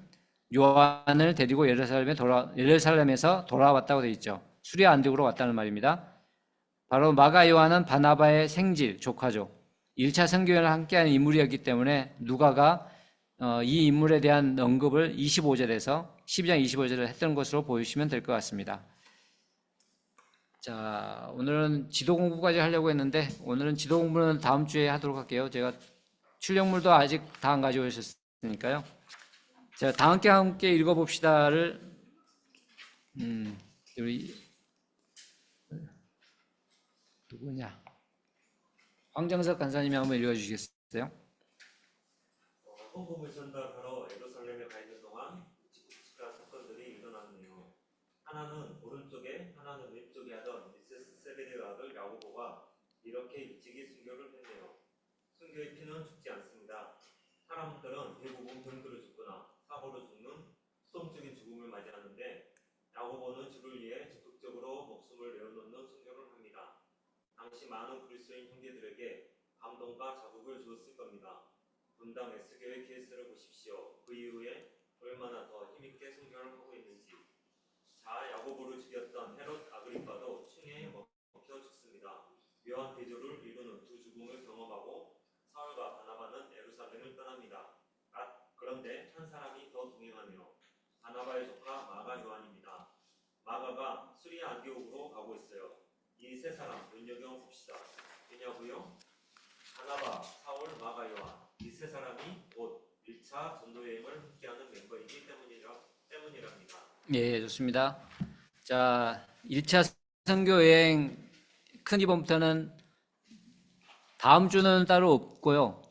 요한을 데리고 예루살렘에서 돌아왔다고 되어 있죠. 수리아 안디옥으로 왔다는 말입니다. 바로 마가 요한은 바나바의 생질, 조카죠. 1차 선교회를 함께하는 인물이었기 때문에 누가가 이 인물에 대한 언급을 12장 25절에 했던 것으로 보시면 될 것 같습니다. 자, 오늘은 지도 공부까지 하려고 했는데 오늘은 지도 공부는 다음 주에 하도록 할게요. 제가 출력물도 아직 다 안 가져오셨으니까요. 자, 다 함께 읽어봅시다를 우리 누구냐? 황정석 간사님이 한번 읽어주시겠어요? 헌금을 전달하러 예루살렘에 가 있는 동안 묵직한 사건들이 일어났네요. 하나는 오른쪽에, 하나는 왼쪽에 하던 세베대의 아들 야고보가 이렇게 일찍이 순교를 했네요. 순교의 피는 죽지 않습니다. 사람들은 대부분 병들어 죽거나 사고로 죽는 수동적인 죽음을 맞이하는데 야고보는 주를 위해 적극적으로 목숨을 내어놓는 순교를 합니다. 당시 많은 그리스도인 형제들에게 감동과 자극을 주었을 겁니다. 분당 S교회 케이스를 보십시오. 그 이후에 얼마나 더 힘있게 순교를 하고 있는지. 자, 야고보를 죽였던 헤롯 아그리빠도 충에 먹혀 죽습니다. 묘한 대조를 이루는 두 죽음을 경험하고 사울과 바나바는 예루살렘을 떠납니다. 그런데 한 사람이 더 동행하네요. 바나바의 조카 마가 요한입니다. 마가가 수리아 안디옥으로 가고 있어요. 이 세 사람 눈여겨봅시다. 왜냐고요? 바나바, 사울, 마가 요한. 이 세 사람이 곧 1차 전도여행을 함께하는 멤버이기 때문이랍니다. 예, 좋습니다. 자, 1차 선교여행 큰 이번부터는 다음 주는 따로 없고요.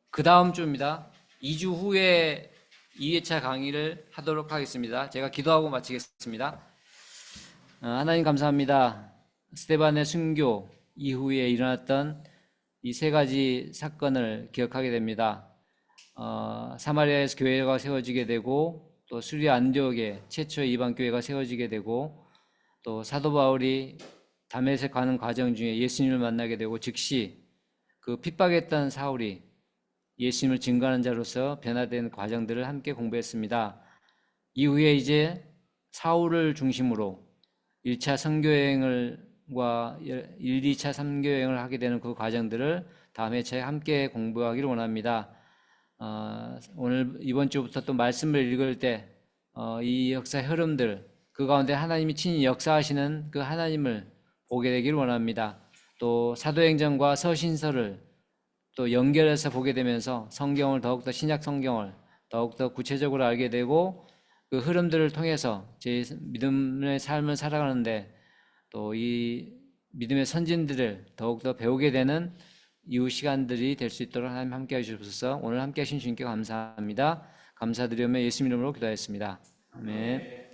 그 다음 주입니다. 2주 후에 2회차 강의를 하도록 하겠습니다. 제가 기도하고 마치겠습니다. 하나님 감사합니다. 스데반의 순교 이후에 일어났던 이 세 가지 사건을 기억하게 됩니다. 사마리아에서 교회가 세워지게 되고, 또 수리아 안디옥에 최초의 이방 교회가 세워지게 되고, 또 사도 바울이 다메섹 가는 과정 중에 예수님을 만나게 되고, 즉시 그 핍박했던 사울이 예수님을 증거하는 자로서 변화된 과정들을 함께 공부했습니다. 이후에 이제 사울을 중심으로 1차 선교여행과 1, 2차 선교여행을 하게 되는 그 과정들을 다음 회차에 함께 공부하기를 원합니다. 오늘 이번 주부터 또 말씀을 읽을 때 이 역사 흐름들, 그 가운데 하나님이 친히 역사하시는 그 하나님을 보게 되기를 원합니다. 또 사도행전과 서신서를 또 연결해서 보게 되면서 성경을 더욱더 신약 성경을 더욱더 구체적으로 알게 되고, 그 흐름들을 통해서 제 믿음의 삶을 살아가는데 또 이 믿음의 선진들을 더욱더 배우게 되는 이후 시간들이 될 수 있도록 하나님 함께 해주셔서 오늘 함께 하신 주님께 감사합니다. 감사드리며 예수 이름으로 기도하였습니다. 아멘.